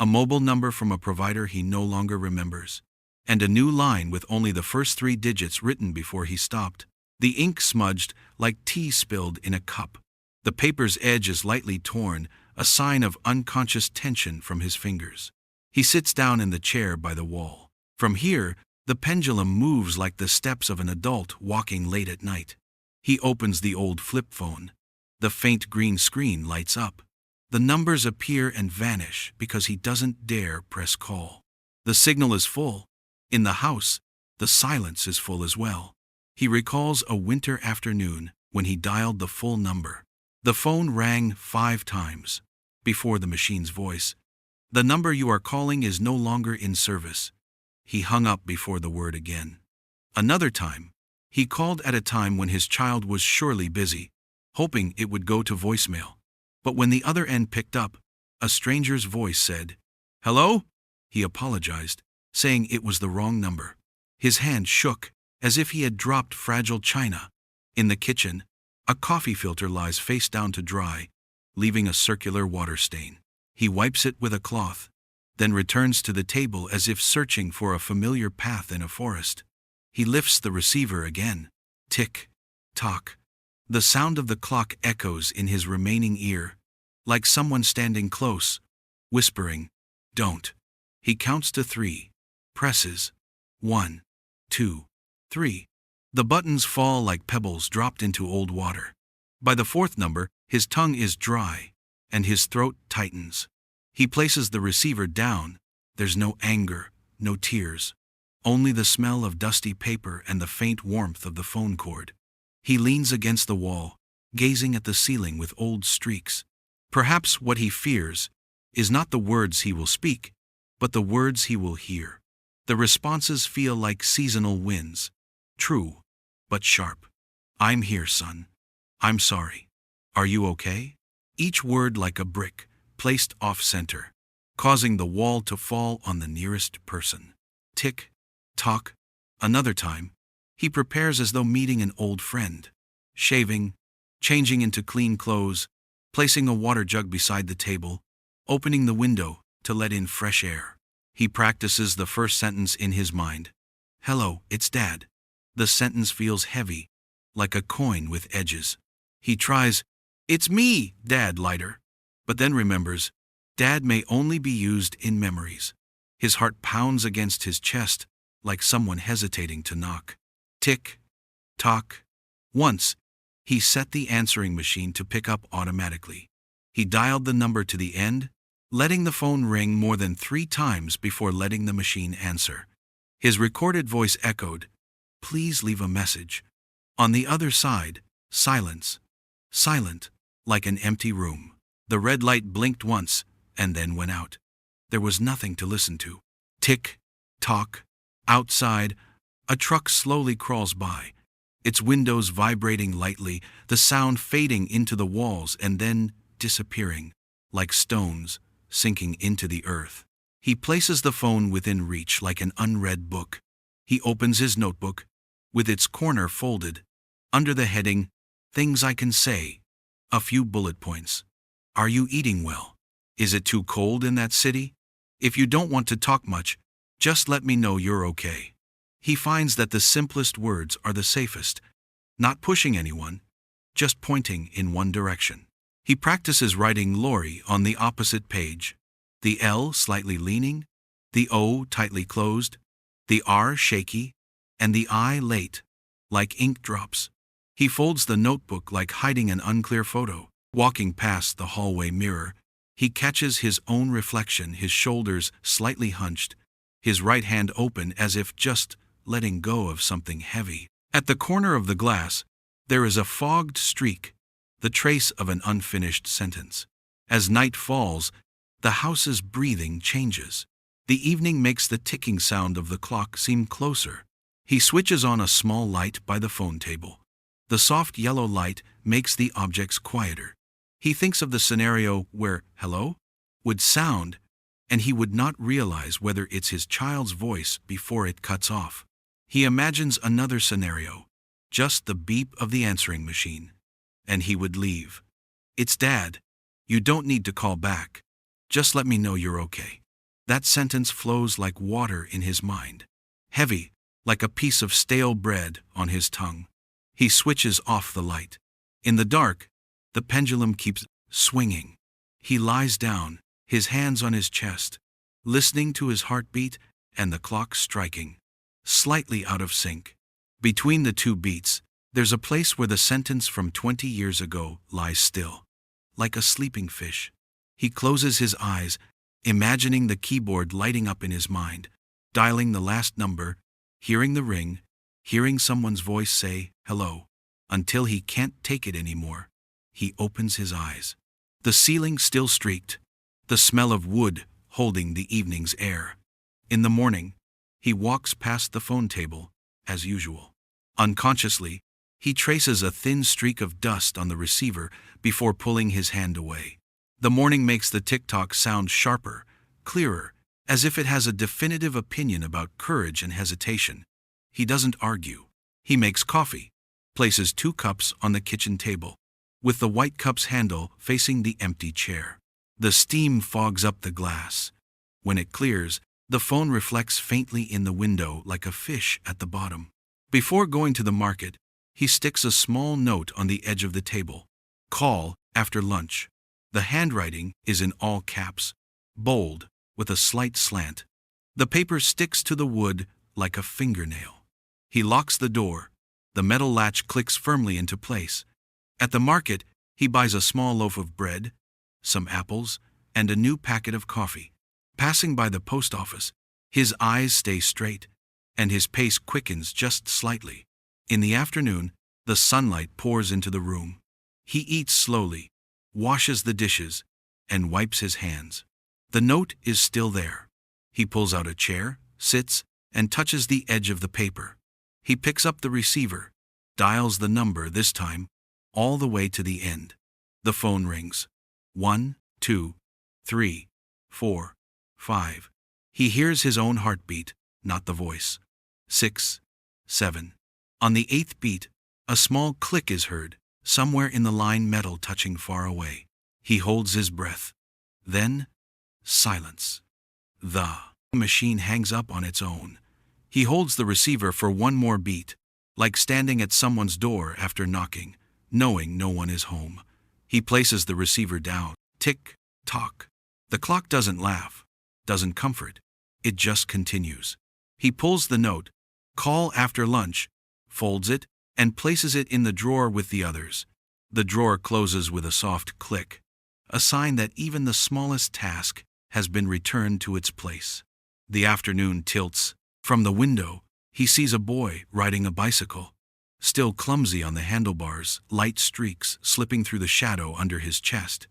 S1: A mobile number from a provider he no longer remembers. And a new line with only the first 3 digits written before he stopped. The ink smudged like tea spilled in a cup. The paper's edge is lightly torn, a sign of unconscious tension from his fingers. He sits down in the chair by the wall. From here, the pendulum moves like the steps of an adult walking late at night. He opens the old flip phone. The faint green screen lights up. The numbers appear and vanish because he doesn't dare press call. The signal is full. In the house, the silence is full as well. He recalls a winter afternoon when he dialed the full number. The phone rang 5 times before the machine's voice. The number you are calling is no longer in service. He hung up before the word again. Another time, he called at a time when his child was surely busy, hoping it would go to voicemail. But when the other end picked up, a stranger's voice said, "Hello?" He apologized, saying it was the wrong number. His hand shook, as if he had dropped fragile china. In the kitchen, a coffee filter lies face down to dry, leaving a circular water stain. He wipes it with a cloth, then returns to the table as if searching for a familiar path in a forest. He lifts the receiver again. Tick, tock. The sound of the clock echoes in his remaining ear, like someone standing close, whispering, "Don't." He counts to 3, presses. 1, 2, 3. The buttons fall like pebbles dropped into old water. By the 4th number, his tongue is dry, and his throat tightens. He places the receiver down. There's no anger, no tears. Only the smell of dusty paper and the faint warmth of the phone cord. He leans against the wall, gazing at the ceiling with old streaks. Perhaps what he fears is not the words he will speak, but the words he will hear. The responses feel like seasonal winds. True, but sharp. "I'm here, son. I'm sorry. Are you okay?" Each word like a brick, placed off-center, causing the wall to fall on the nearest person. Tick, tock. Another time, he prepares as though meeting an old friend. Shaving, changing into clean clothes, placing a water jug beside the table, opening the window to let in fresh air. He practices the first sentence in his mind. "Hello, it's Dad." The sentence feels heavy, like a coin with edges. He tries, "It's me, Dad," lighter, but then remembers, Dad may only be used in memories. His heart pounds against his chest, like someone hesitating to knock. Tick, tock. Once, he set the answering machine to pick up automatically. He dialed the number to the end, letting the phone ring more than 3 times before letting the machine answer. His recorded voice echoed, "Please leave a message." On the other side, silence. Silent, like an empty room. The red light blinked once, and then went out. There was nothing to listen to. Tick, tock. Outside, a truck slowly crawls by, its windows vibrating lightly, the sound fading into the walls and then disappearing, like stones sinking into the earth. He places the phone within reach like an unread book. He opens his notebook, with its corner folded. Under the heading, "Things I Can Say," a few bullet points. "Are you eating well? Is it too cold in that city? If you don't want to talk much, just let me know you're okay." He finds that the simplest words are the safest, not pushing anyone, just pointing in one direction. He practices writing Lori on the opposite page. The L slightly leaning, the O tightly closed, the R shaky, and the I late, like ink drops. He folds the notebook like hiding an unclear photo. Walking past the hallway mirror, he catches his own reflection, his shoulders slightly hunched, his right hand open as if just letting go of something heavy. At the corner of the glass, there is a fogged streak, the trace of an unfinished sentence. As night falls, the house's breathing changes. The evening makes the ticking sound of the clock seem closer. He switches on a small light by the phone table. The soft yellow light makes the objects quieter. He thinks of the scenario where "hello" would sound, and he would not realize whether it's his child's voice before it cuts off. He imagines another scenario, just the beep of the answering machine, and he would leave. "It's Dad. You don't need to call back. Just let me know you're okay." That sentence flows like water in his mind, heavy, like a piece of stale bread on his tongue. He switches off the light. In the dark, the pendulum keeps swinging. He lies down, his hands on his chest, listening to his heartbeat and the clock striking, slightly out of sync. Between the two beats, there's a place where the sentence from 20 years ago lies still, like a sleeping fish. He closes his eyes, imagining the keyboard lighting up in his mind, dialing the last number, hearing the ring, hearing someone's voice say, "Hello," until he can't take it anymore. He opens his eyes. The ceiling still streaked, the smell of wood holding the evening's air. In the morning, he walks past the phone table, as usual. Unconsciously, he traces a thin streak of dust on the receiver before pulling his hand away. The morning makes the tick-tock sound sharper, clearer, as if it has a definitive opinion about courage and hesitation. He doesn't argue. He makes coffee, places 2 cups on the kitchen table, with the white cup's handle facing the empty chair. The steam fogs up the glass. When it clears, the phone reflects faintly in the window like a fish at the bottom. Before going to the market, he sticks a small note on the edge of the table. "Call after lunch." The handwriting is in all caps, bold, with a slight slant. The paper sticks to the wood like a fingernail. He locks the door. The metal latch clicks firmly into place. At the market, he buys a small loaf of bread, some apples, and a new packet of coffee. Passing by the post office, his eyes stay straight, and his pace quickens just slightly. In the afternoon, the sunlight pours into the room. He eats slowly, washes the dishes, and wipes his hands. The note is still there. He pulls out a chair, sits, and touches the edge of the paper. He picks up the receiver, dials the number this time, all the way to the end. The phone rings. 1, 2, 3, 4, 5. He hears his own heartbeat, not the voice. 6, 7. On the 8th beat, a small click is heard, somewhere in the line, metal touching far away. He holds his breath. Then, silence. The machine hangs up on its own. He holds the receiver for one more beat, like standing at someone's door after knocking, knowing no one is home. He places the receiver down. Tick, tock. The clock doesn't laugh, doesn't comfort. It just continues. He pulls the note, "Call after lunch," folds it, and places it in the drawer with the others. The drawer closes with a soft click, a sign that even the smallest task has been returned to its place. The afternoon tilts. From the window, he sees a boy riding a bicycle, still clumsy on the handlebars, light streaks slipping through the shadow under his chest.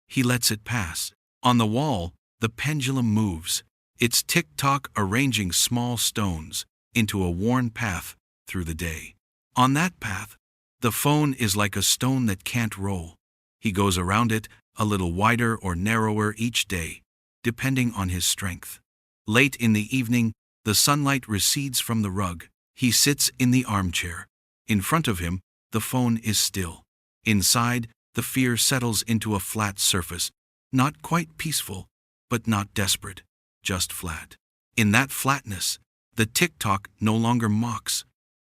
S1: He lets it pass. On the wall, the pendulum moves, its tick-tock arranging small stones into a worn path through the day. On that path, the phone is like a stone that can't roll. He goes around it, a little wider or narrower each day, depending on his strength. Late in the evening, the sunlight recedes from the rug. He sits in the armchair. In front of him, the phone is still. Inside, the fear settles into a flat surface, not quite peaceful, but not desperate, just flat. In that flatness, the tick-tock no longer mocks.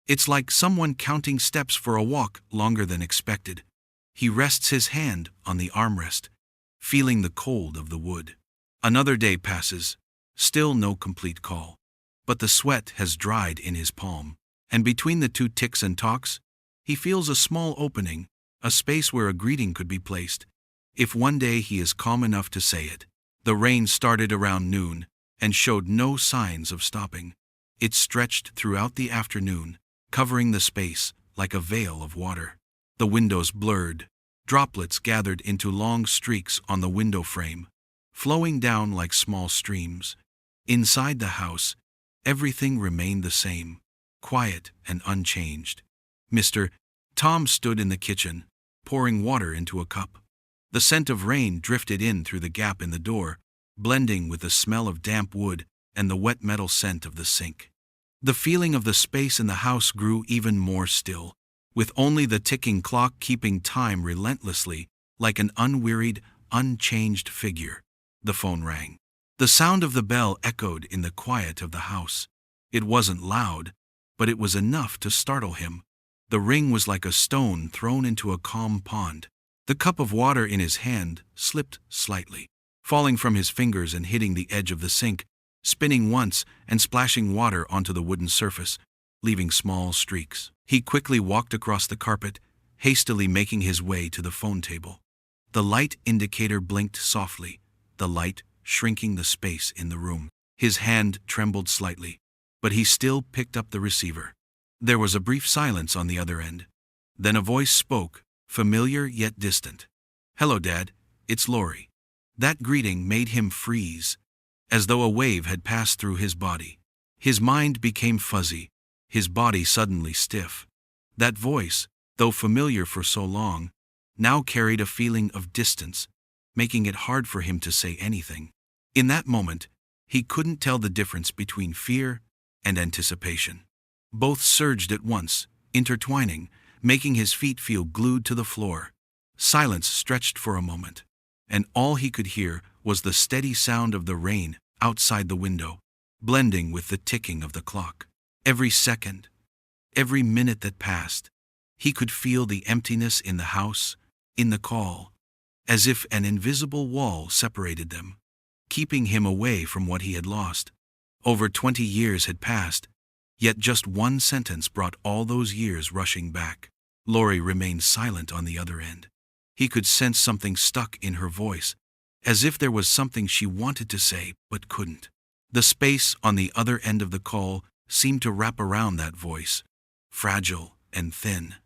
S1: It's like someone counting steps for a walk longer than expected. He rests his hand on the armrest, feeling the cold of the wood. Another day passes, still no complete call. But the sweat has dried in his palm, and between the 2 ticks and talks, he feels a small opening, a space where a greeting could be placed, if one day he is calm enough to say it. The rain started around noon, and showed no signs of stopping. It stretched throughout the afternoon, covering the space like a veil of water. The windows blurred, droplets gathered into long streaks on the window frame, flowing down like small streams. Inside the house, everything remained the same, quiet and unchanged. Mr. Tom stood in the kitchen, pouring water into a cup. The scent of rain drifted in through the gap in the door, blending with the smell of damp wood and the wet metal scent of the sink. The feeling of the space in the house grew even more still, with only the ticking clock keeping time relentlessly like an unwearied, unchanged figure. The phone rang. The sound of the bell echoed in the quiet of the house. It wasn't loud, but it was enough to startle him. The ring was like a stone thrown into a calm pond. The cup of water in his hand slipped slightly, falling from his fingers and hitting the edge of the sink, spinning once and splashing water onto the wooden surface, leaving small streaks. He quickly walked across the carpet, hastily making his way to the phone table. The light indicator blinked softly, the light shrinking the space in the room. His hand trembled slightly, but he still picked up the receiver. There was a brief silence on the other end. Then a voice spoke, familiar yet distant. "Hello, Dad, it's Lori." That greeting made him freeze, as though a wave had passed through his body. His mind became fuzzy, his body suddenly stiff. That voice, though familiar for so long, now carried a feeling of distance, making it hard for him to say anything. In that moment, he couldn't tell the difference between fear and anticipation. Both surged at once, intertwining, making his feet feel glued to the floor. Silence stretched for a moment, and all he could hear was the steady sound of the rain outside the window, blending with the ticking of the clock. Every second, every minute that passed, he could feel the emptiness in the house, in the call, as if an invisible wall separated them, keeping him away from what he had lost. Over 20 years had passed, yet just one sentence brought all those years rushing back. Lori remained silent on the other end. He could sense something stuck in her voice, as if there was something she wanted to say but couldn't. The space on the other end of the call seemed to wrap around that voice, fragile and thin.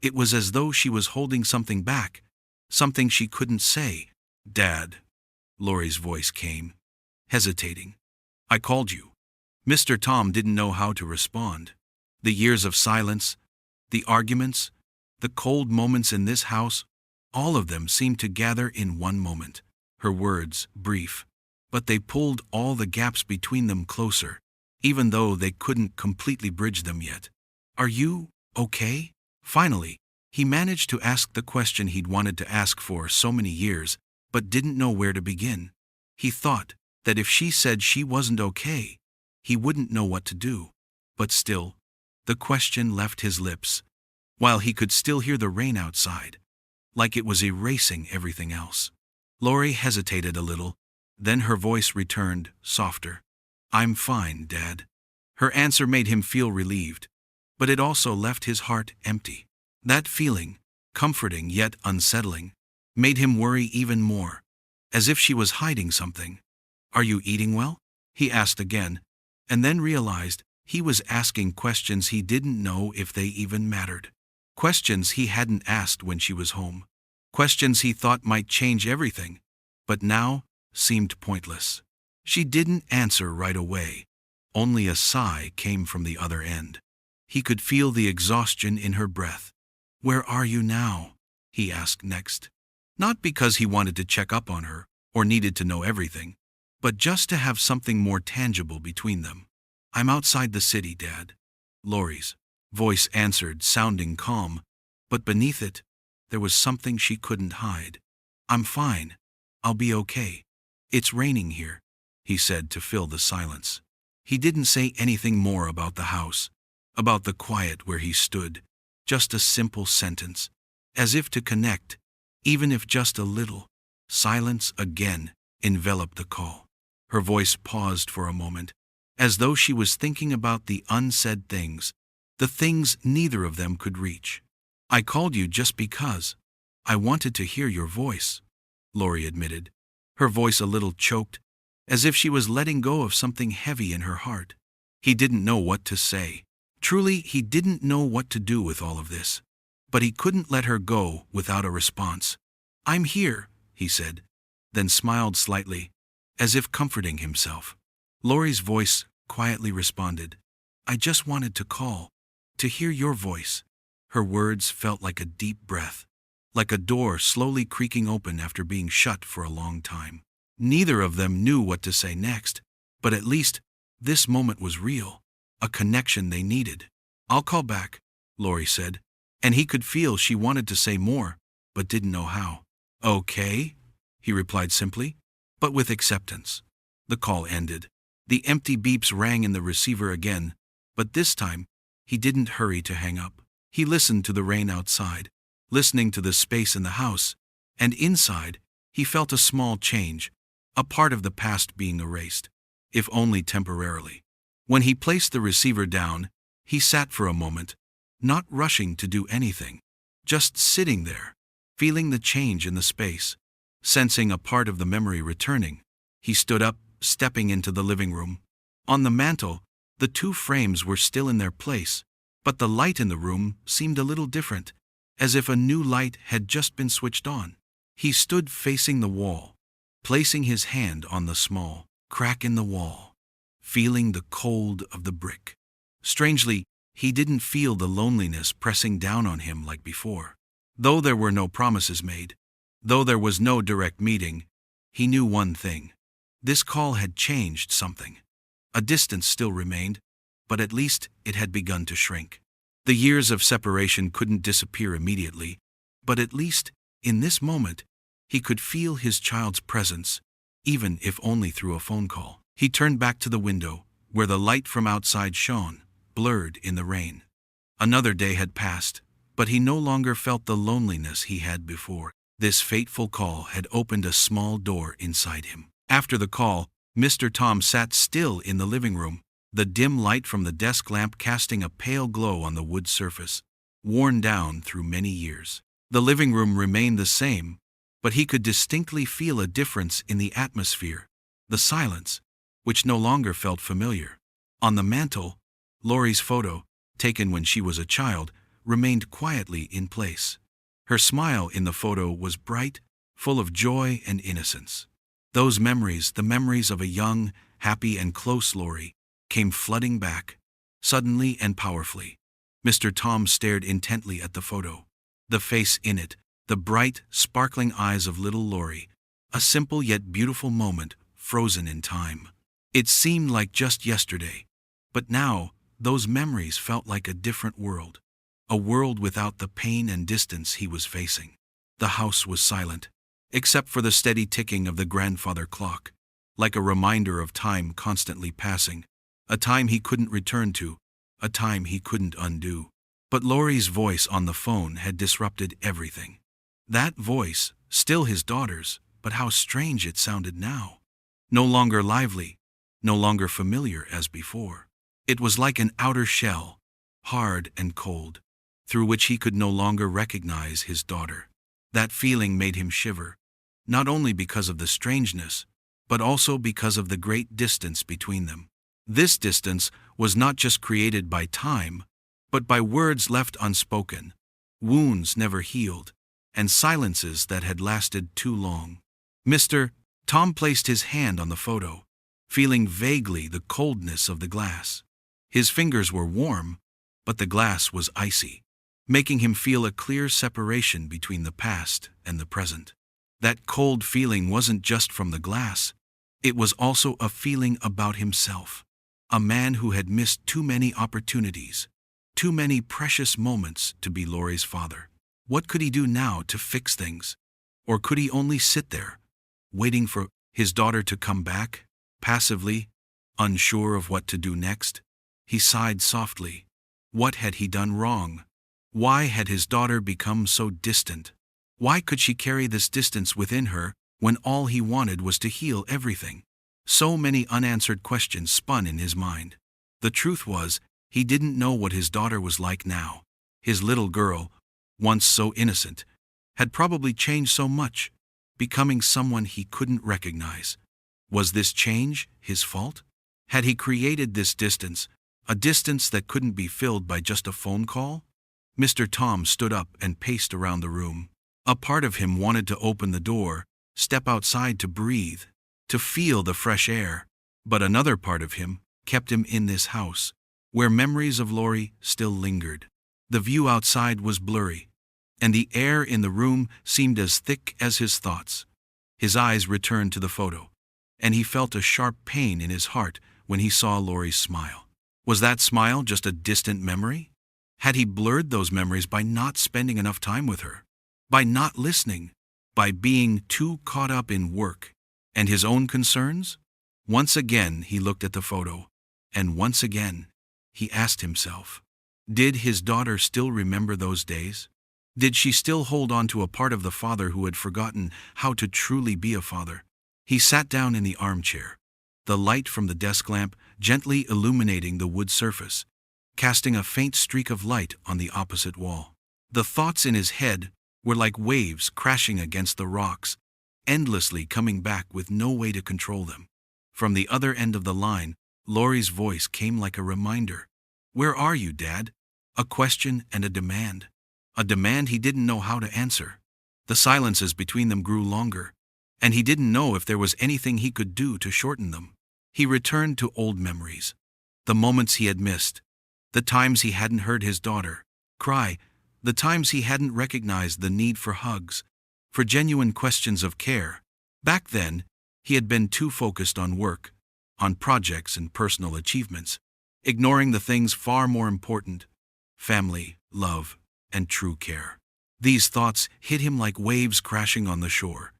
S1: It was as though she was holding something back, something she couldn't say. "Dad," Lori's voice came, hesitating. "I called you." Mr. Tom didn't know how to respond. The years of silence, the arguments, the cold moments in this house, all of them seemed to gather in one moment. Her words, brief, but they pulled all the gaps between them closer, even though they couldn't completely bridge them yet. "Are you okay?" Finally, he managed to ask the question he'd wanted to ask for so many years, but didn't know where to begin. He thought that if she said she wasn't okay, he wouldn't know what to do. But still, the question left his lips, while he could still hear the rain outside, like it was erasing everything else. Lori hesitated a little, then her voice returned, softer. "I'm fine, Dad." Her answer made him feel relieved, but it also left his heart empty. That feeling, comforting yet unsettling, made him worry even more, as if she was hiding something. "Are you eating well?" he asked again, and then realized he was asking questions he didn't know if they even mattered. Questions he hadn't asked when she was home. Questions he thought might change everything, but now seemed pointless. She didn't answer right away. Only a sigh came from the other end. He could feel the exhaustion in her breath. "Where are you now?" he asked next. Not because he wanted to check up on her, or needed to know everything, but just to have something more tangible between them. "I'm outside the city, Dad." Lori's voice answered, sounding calm, but beneath it, there was something she couldn't hide. "I'm fine. I'll be okay. It's raining here," he said to fill the silence. He didn't say anything more about the house, about the quiet where he stood, just a simple sentence, as if to connect, even if just a little. Silence again enveloped the call. Her voice paused for a moment, as though she was thinking about the unsaid things, the things neither of them could reach. "I called you just because I wanted to hear your voice," Lori admitted, her voice a little choked, as if she was letting go of something heavy in her heart. He didn't know what to say. Truly, he didn't know what to do with all of this. But he couldn't let her go without a response. "I'm here," he said, then smiled slightly, as if comforting himself. Lori's voice quietly responded, "I just wanted to call, to hear your voice." Her words felt like a deep breath, like a door slowly creaking open after being shut for a long time. Neither of them knew what to say next, but at least this moment was real, a connection they needed. "I'll call back," Lori said, and he could feel she wanted to say more, but didn't know how. "Okay," he replied simply, but with acceptance. The call ended. The empty beeps rang in the receiver again, but this time, he didn't hurry to hang up. He listened to the rain outside, listening to the space in the house, and inside, he felt a small change, a part of the past being erased, if only temporarily. When he placed the receiver down, he sat for a moment, not rushing to do anything, just sitting there, feeling the change in the space, sensing a part of the memory returning. He stood up, stepping into the living room. On the mantel, the two frames were still in their place, but the light in the room seemed a little different, as if a new light had just been switched on. He stood facing the wall, placing his hand on the small crack in the wall, feeling the cold of the brick. Strangely, he didn't feel the loneliness pressing down on him like before. Though there were no promises made, though there was no direct meeting, he knew one thing. This call had changed something. A distance still remained, but at least it had begun to shrink. The years of separation couldn't disappear immediately, but at least, in this moment, he could feel his child's presence, even if only through a phone call. He turned back to the window, where the light from outside shone, blurred in the rain. Another day had passed, but he no longer felt the loneliness he had before. This fateful call had opened a small door inside him. After the call, Mr. Tom sat still in the living room, the dim light from the desk lamp casting a pale glow on the wood surface, worn down through many years. The living room remained the same, but he could distinctly feel a difference in the atmosphere, the silence, which no longer felt familiar. On the mantel, Laurie's photo, taken when she was a child, remained quietly in place. Her smile in the photo was bright, full of joy and innocence. Those memories, the memories of a young, happy and close Laurie, came flooding back, suddenly and powerfully. Mr. Tom stared intently at the photo. The face in it, the bright, sparkling eyes of little Laurie, a simple yet beautiful moment, frozen in time. It seemed like just yesterday, but now, those memories felt like a different world. A world without the pain and distance he was facing. The house was silent, except for the steady ticking of the grandfather clock, like a reminder of time constantly passing, a time he couldn't return to, a time he couldn't undo. But Laurie's voice on the phone had disrupted everything. That voice, still his daughter's, but how strange it sounded now. No longer lively, no longer familiar as before. It was like an outer shell, hard and cold, through which he could no longer recognize his daughter. That feeling made him shiver, not only because of the strangeness, but also because of the great distance between them. This distance was not just created by time, but by words left unspoken, wounds never healed, and silences that had lasted too long. Mr. Tom placed his hand on the photo, feeling vaguely the coldness of the glass. His fingers were warm, but the glass was icy, making him feel a clear separation between the past and the present. That cold feeling wasn't just from the glass, it was also a feeling about himself. A man who had missed too many opportunities, too many precious moments to be Laurie's father. What could he do now to fix things? Or could he only sit there, waiting for his daughter to come back, passively, unsure of what to do next? He sighed softly. What had he done wrong? Why had his daughter become so distant? Why could she carry this distance within her when all he wanted was to heal everything? So many unanswered questions spun in his mind. The truth was, he didn't know what his daughter was like now. His little girl, once so innocent, had probably changed so much, becoming someone he couldn't recognize. Was this change his fault? Had he created this distance, a distance that couldn't be filled by just a phone call? Mr. Tom stood up and paced around the room. A part of him wanted to open the door, step outside to breathe, to feel the fresh air, but another part of him kept him in this house, where memories of Laurie still lingered. The view outside was blurry, and the air in the room seemed as thick as his thoughts. His eyes returned to the photo, and he felt a sharp pain in his heart when he saw Laurie's smile. Was that smile just a distant memory? Had he blurred those memories by not spending enough time with her? By not listening? By being too caught up in work and his own concerns? Once again he looked at the photo, and once again he asked himself, did his daughter still remember those days? Did she still hold on to a part of the father who had forgotten how to truly be a father? He sat down in the armchair, the light from the desk lamp gently illuminating the wood surface, casting a faint streak of light on the opposite wall. The thoughts in his head were like waves crashing against the rocks, endlessly coming back with no way to control them. From the other end of the line, Laurie's voice came like a reminder. Where are you, Dad? A question and a demand. A demand he didn't know how to answer. The silences between them grew longer, and he didn't know if there was anything he could do to shorten them. He returned to old memories. The moments he had missed. The times he hadn't heard his daughter cry. The times he hadn't recognized the need for hugs, for genuine questions of care. Back then, he had been too focused on work, on projects and personal achievements, ignoring the things far more important: family, love, and true care. These thoughts hit him like waves crashing on the shore.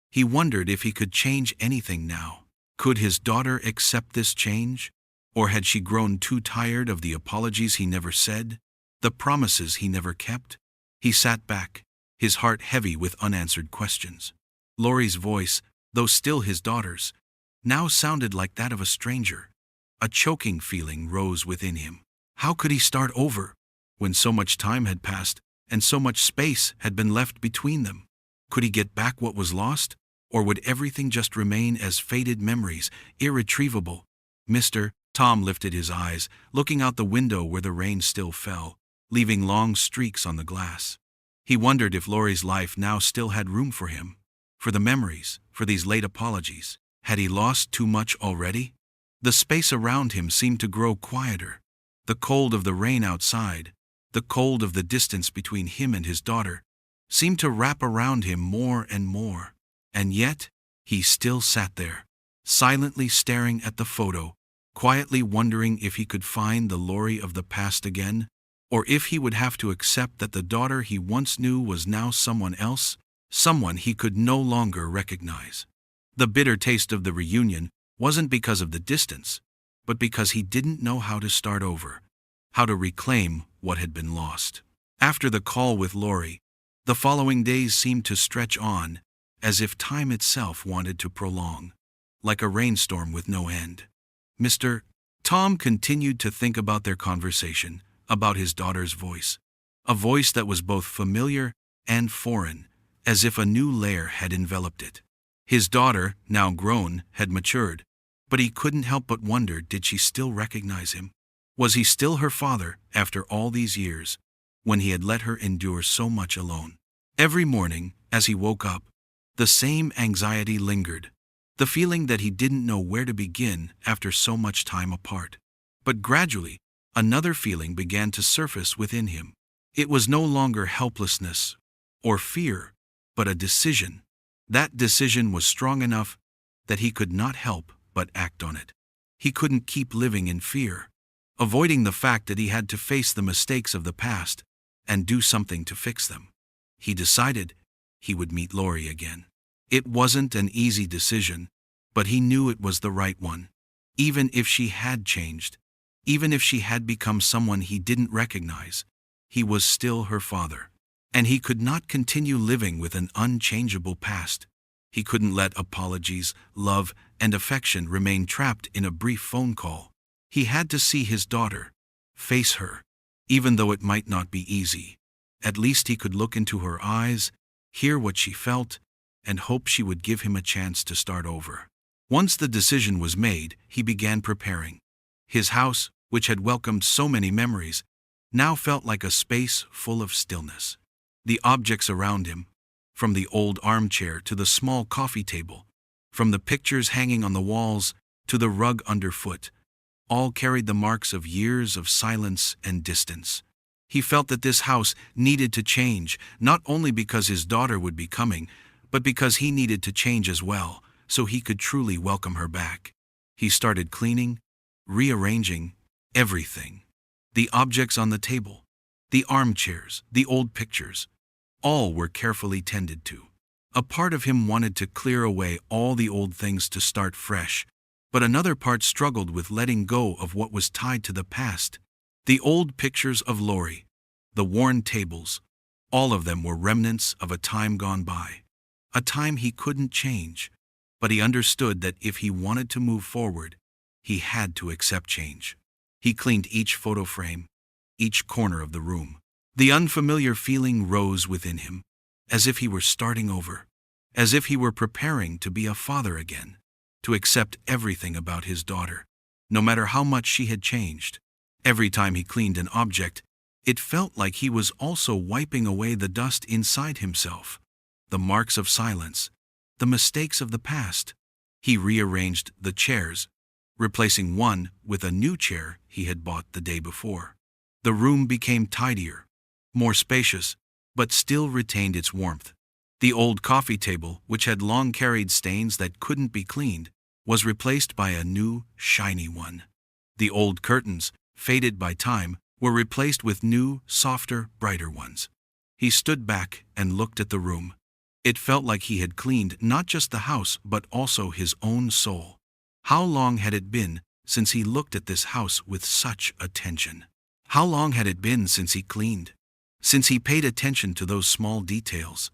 S1: He wondered if he could change anything now. Could his daughter accept this change? Or had she grown too tired of the apologies he never said, the promises he never kept? He sat back, his heart heavy with unanswered questions. Laurie's voice, though still his daughter's, now sounded like that of a stranger. A choking feeling rose within him. How could he start over, when so much time had passed and so much space had been left between them? Could he get back what was lost, or would everything just remain as faded memories, irretrievable? Tom lifted his eyes, looking out the window where the rain still fell, leaving long streaks on the glass. He wondered if Laurie's life now still had room for him, for the memories, for these late apologies. Had he lost too much already? The space around him seemed to grow quieter. The cold of the rain outside, the cold of the distance between him and his daughter, seemed to wrap around him more and more. And yet, he still sat there, silently staring at the photo, quietly wondering if he could find the Laurie of the past again, or if he would have to accept that the daughter he once knew was now someone else, someone he could no longer recognize. The bitter taste of the reunion wasn't because of the distance, but because he didn't know how to start over, how to reclaim what had been lost. After the call with Laurie, the following days seemed to stretch on, as if time itself wanted to prolong, like a rainstorm with no end. Tom continued to think about their conversation, about his daughter's voice, a voice that was both familiar and foreign, as if a new layer had enveloped it. His daughter, now grown, had matured, but he couldn't help but wonder, did she still recognize him? Was he still her father after all these years, when he had let her endure so much alone? Every morning, as he woke up, the same anxiety lingered, the feeling that he didn't know where to begin after so much time apart. But gradually, another feeling began to surface within him. It was no longer helplessness or fear, but a decision. That decision was strong enough that he could not help but act on it. He couldn't keep living in fear, avoiding the fact that he had to face the mistakes of the past and do something to fix them. He decided he would meet Laurie again. It wasn't an easy decision, but he knew it was the right one. Even if she had changed, even if she had become someone he didn't recognize, he was still her father. And he could not continue living with an unchangeable past. He couldn't let apologies, love, and affection remain trapped in a brief phone call. He had to see his daughter, face her, even though it might not be easy. At least he could look into her eyes, hear what she felt, and hope she would give him a chance to start over. Once the decision was made, he began preparing. His house, which had welcomed so many memories, now felt like a space full of stillness. The objects around him, from the old armchair to the small coffee table, from the pictures hanging on the walls to the rug underfoot, all carried the marks of years of silence and distance. He felt that this house needed to change, not only because his daughter would be coming, but because he needed to change as well, so he could truly welcome her back. He started cleaning, rearranging everything. The objects on the table, the armchairs, the old pictures, all were carefully tended to. A part of him wanted to clear away all the old things to start fresh, but another part struggled with letting go of what was tied to the past. The old pictures of Lori, the worn tables, all of them were remnants of a time gone by. A time he couldn't change, but he understood that if he wanted to move forward, he had to accept change. He cleaned each photo frame, each corner of the room. The unfamiliar feeling rose within him, as if he were starting over, as if he were preparing to be a father again, to accept everything about his daughter, no matter how much she had changed. Every time he cleaned an object, it felt like he was also wiping away the dust inside himself, the marks of silence, the mistakes of the past. He rearranged the chairs, replacing one with a new chair he had bought the day before. The room became tidier, more spacious, but still retained its warmth. The old coffee table, which had long carried stains that couldn't be cleaned, was replaced by a new, shiny one. The old curtains, faded by time, were replaced with new, softer, brighter ones. He stood back and looked at the room. It felt like he had cleaned not just the house but also his own soul. How long had it been since he looked at this house with such attention? How long had it been since he cleaned? Since he paid attention to those small details?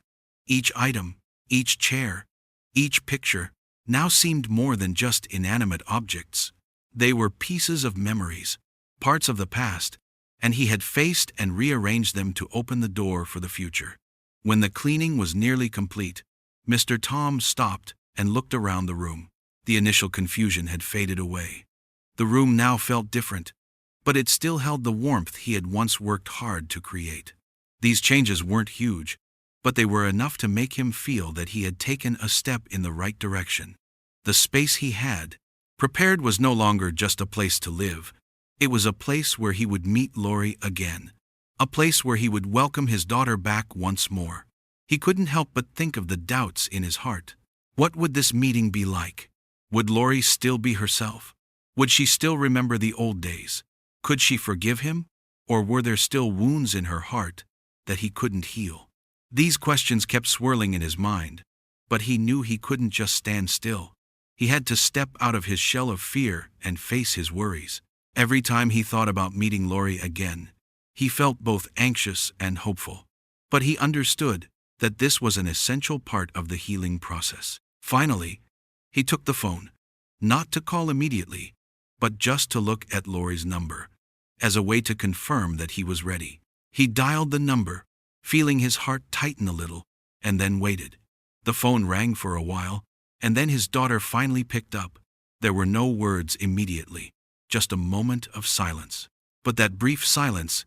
S1: Each item, each chair, each picture now seemed more than just inanimate objects. They were pieces of memories, parts of the past, and he had faced and rearranged them to open the door for the future. When the cleaning was nearly complete, Mr. Tom stopped and looked around the room. The initial confusion had faded away. The room now felt different, but it still held the warmth he had once worked hard to create. These changes weren't huge, but they were enough to make him feel that he had taken a step in the right direction. The space he had prepared was no longer just a place to live. It was a place where he would meet Lori again, a place where he would welcome his daughter back once more. He couldn't help but think of the doubts in his heart. What would this meeting be like? Would Lori still be herself? Would she still remember the old days? Could she forgive him? Or were there still wounds in her heart that he couldn't heal? These questions kept swirling in his mind, but he knew he couldn't just stand still. He had to step out of his shell of fear and face his worries. Every time he thought about meeting Lori again, he felt both anxious and hopeful. But he understood that this was an essential part of the healing process. Finally, he took the phone, not to call immediately, but just to look at Lori's number, as a way to confirm that he was ready. He dialed the number, feeling his heart tighten a little, and then waited. The phone rang for a while, and then his daughter finally picked up. There were no words immediately, just a moment of silence. But that brief silence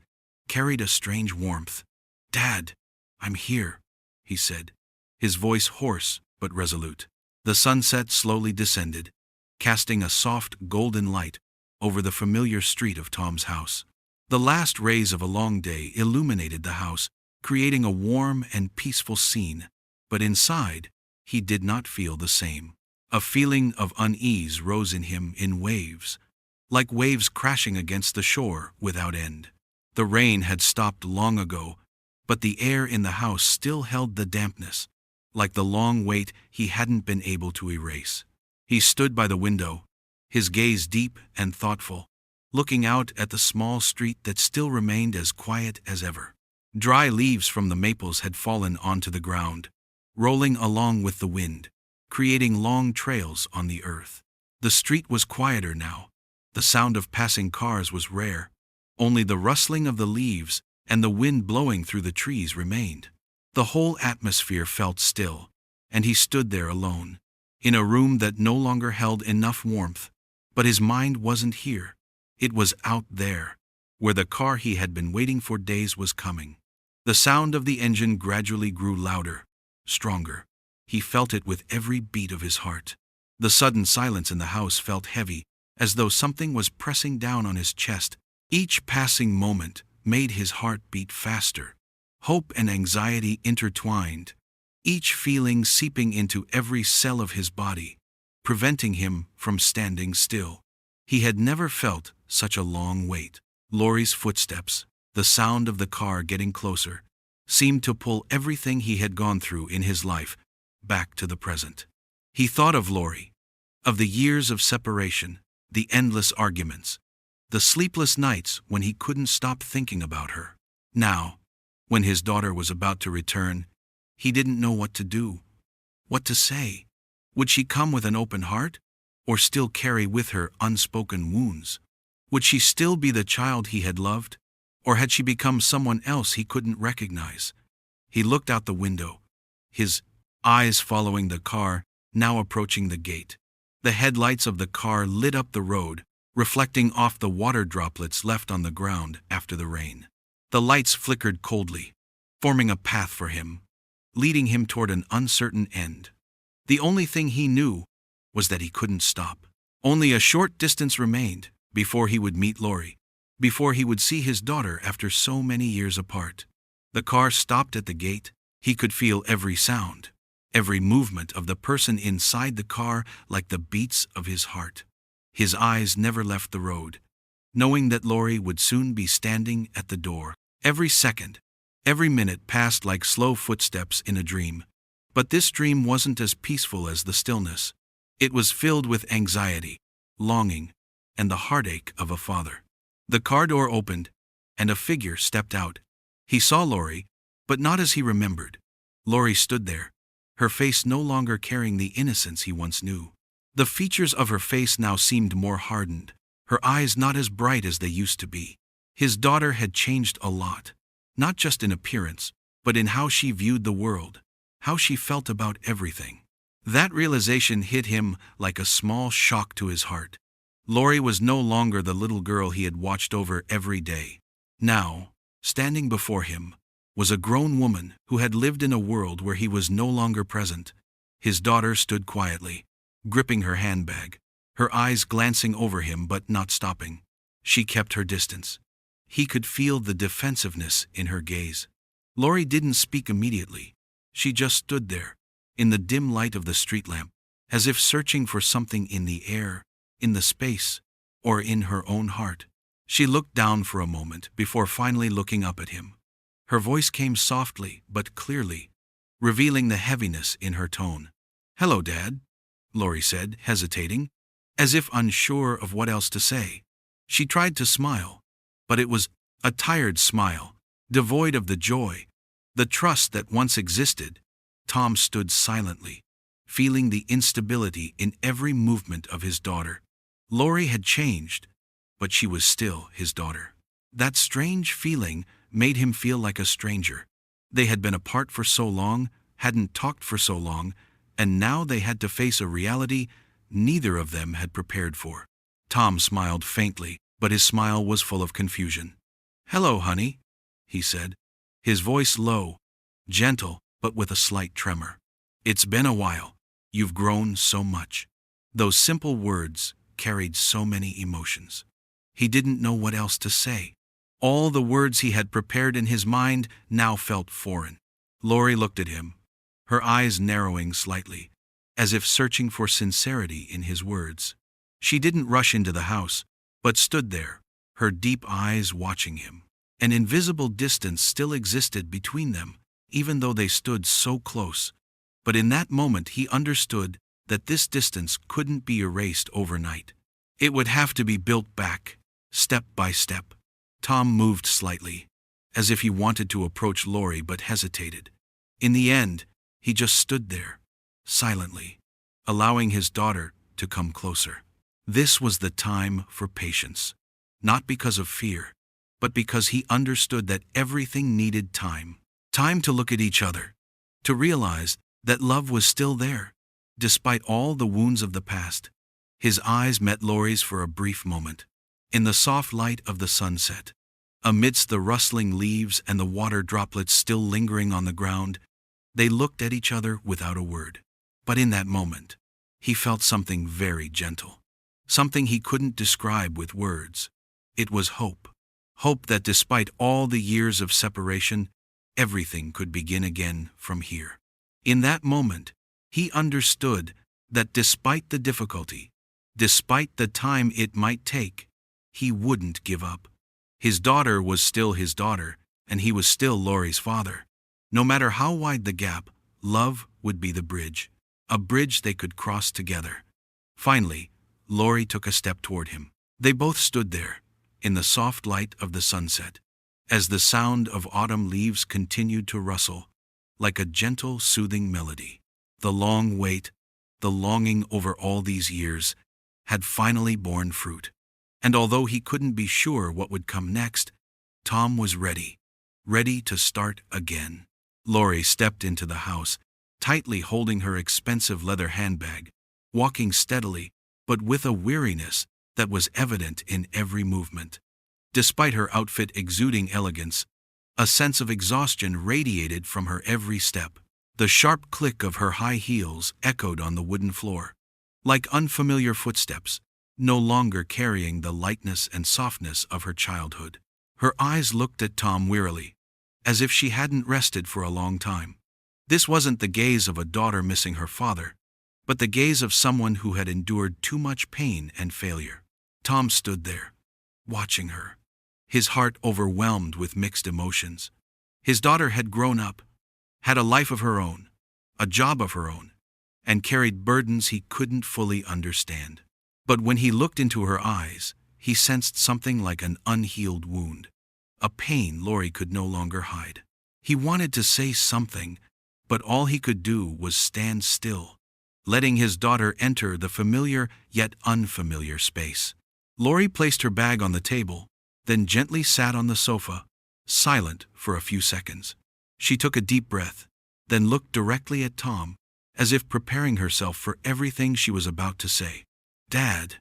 S1: carried a strange warmth. "Dad, I'm here," he said, his voice hoarse but resolute. The sunset slowly descended, casting a soft golden light over the familiar street of Tom's house. The last rays of a long day illuminated the house, creating a warm and peaceful scene. But inside, he did not feel the same. A feeling of unease rose in him in waves, like waves crashing against the shore without end. The rain had stopped long ago, but the air in the house still held the dampness, like the long wait he hadn't been able to erase. He stood by the window, his gaze deep and thoughtful, looking out at the small street that still remained as quiet as ever. Dry leaves from the maples had fallen onto the ground, rolling along with the wind, creating long trails on the earth. The street was quieter now. The sound of passing cars was rare. Only the rustling of the leaves and the wind blowing through the trees remained. The whole atmosphere felt still, and he stood there alone, in a room that no longer held enough warmth. But his mind wasn't here. It was out there, where the car he had been waiting for days was coming. The sound of the engine gradually grew louder, stronger. He felt it with every beat of his heart. The sudden silence in the house felt heavy, as though something was pressing down on his chest. Each passing moment made his heart beat faster. Hope and anxiety intertwined, each feeling seeping into every cell of his body, preventing him from standing still. He had never felt such a long wait. Lori's footsteps, the sound of the car getting closer, seemed to pull everything he had gone through in his life back to the present. He thought of Lori, of the years of separation, the endless arguments, the sleepless nights when he couldn't stop thinking about her. Now, when his daughter was about to return, he didn't know what to do, what to say. Would she come with an open heart, or still carry with her unspoken wounds? Would she still be the child he had loved, or had she become someone else he couldn't recognize? He looked out the window, his eyes following the car, now approaching the gate. The headlights of the car lit up the road, reflecting off the water droplets left on the ground after the rain. The lights flickered coldly, forming a path for him, leading him toward an uncertain end. The only thing he knew was that he couldn't stop. Only a short distance remained before he would meet Lori, before he would see his daughter after so many years apart. The car stopped at the gate. He could feel every sound, every movement of the person inside the car like the beats of his heart. His eyes never left the road, knowing that Lori would soon be standing at the door. Every second, every minute passed like slow footsteps in a dream. But this dream wasn't as peaceful as the stillness. It was filled with anxiety, longing, and the heartache of a father. The car door opened, and a figure stepped out. He saw Lori, but not as he remembered. Lori stood there, her face no longer carrying the innocence he once knew. The features of her face now seemed more hardened, her eyes not as bright as they used to be. His daughter had changed a lot, not just in appearance, but in how she viewed the world, how she felt about everything. That realization hit him like a small shock to his heart. Lori was no longer the little girl he had watched over every day. Now, standing before him, was a grown woman who had lived in a world where he was no longer present. His daughter stood quietly, gripping her handbag, her eyes glancing over him but not stopping. She kept her distance. He could feel the defensiveness in her gaze. Lori didn't speak immediately. She just stood there, in the dim light of the street lamp, as if searching for something in the air, in the space, or in her own heart. She looked down for a moment before finally looking up at him. Her voice came softly but clearly, revealing the heaviness in her tone. "Hello, Dad," Lori said, hesitating, as if unsure of what else to say. She tried to smile, but it was a tired smile, devoid of the joy, the trust that once existed. Tom stood silently, feeling the instability in every movement of his daughter. Lori had changed, but she was still his daughter. That strange feeling made him feel like a stranger. They had been apart for so long, hadn't talked for so long, and now they had to face a reality neither of them had prepared for. Tom smiled faintly, but his smile was full of confusion. "Hello, honey," he said, his voice low, gentle, but with a slight tremor. "It's been a while. You've grown so much." Those simple words carried so many emotions. He didn't know what else to say. All the words he had prepared in his mind now felt foreign. Lori looked at him, her eyes narrowing slightly, as if searching for sincerity in his words. She didn't rush into the house, but stood there, her deep eyes watching him. An invisible distance still existed between them, even though they stood so close. But in that moment he understood that this distance couldn't be erased overnight. It would have to be built back, step by step. Tom moved slightly, as if he wanted to approach Lori but hesitated. In the end, he just stood there, silently, allowing his daughter to come closer. This was the time for patience, not because of fear, but because he understood that everything needed time. Time to look at each other, to realize that love was still there, despite all the wounds of the past. His eyes met Lori's for a brief moment. In the soft light of the sunset, amidst the rustling leaves and the water droplets still lingering on the ground, they looked at each other without a word. But in that moment, he felt something very gentle, something he couldn't describe with words. It was hope. Hope that despite all the years of separation, everything could begin again from here. In that moment, he understood that despite the difficulty, despite the time it might take, he wouldn't give up. His daughter was still his daughter, and he was still Lori's father. No matter how wide the gap, love would be the bridge. A bridge they could cross together. Finally, Lori took a step toward him. They both stood there, in the soft light of the sunset, as the sound of autumn leaves continued to rustle, like a gentle, soothing melody. The long wait, the longing over all these years, had finally borne fruit. And although he couldn't be sure what would come next, Tom was ready to start again. Lori stepped into the house, tightly holding her expensive leather handbag, walking steadily, but with a weariness that was evident in every movement. Despite her outfit exuding elegance, a sense of exhaustion radiated from her every step. The sharp click of her high heels echoed on the wooden floor, like unfamiliar footsteps, no longer carrying the lightness and softness of her childhood. Her eyes looked at Tom wearily, as if she hadn't rested for a long time. This wasn't the gaze of a daughter missing her father, but the gaze of someone who had endured too much pain and failure. Tom stood there, watching her, his heart overwhelmed with mixed emotions. His daughter had grown up, had a life of her own, a job of her own, and carried burdens he couldn't fully understand. But when he looked into her eyes, he sensed something like an unhealed wound, a pain Lori could no longer hide. He wanted to say something, but all he could do was stand still, letting his daughter enter the familiar yet unfamiliar space. Lori placed her bag on the table, then gently sat on the sofa, silent for a few seconds. She took a deep breath, then looked directly at Tom, as if preparing herself for everything she was about to say. "Dad."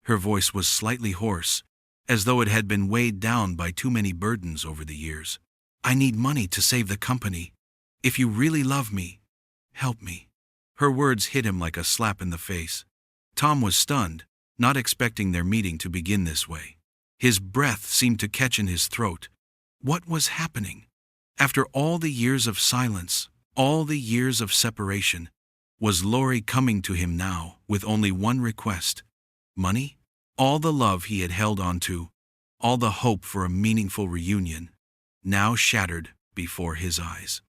S1: Her voice was slightly hoarse, as though it had been weighed down by too many burdens over the years. "I need money to save the company. If you really love me, help me." Her words hit him like a slap in the face. Tom was stunned, not expecting their meeting to begin this way. His breath seemed to catch in his throat. What was happening? After all the years of silence, all the years of separation, was Lori coming to him now with only one request? Money? All the love he had held on to, all the hope for a meaningful reunion, now shattered before his eyes.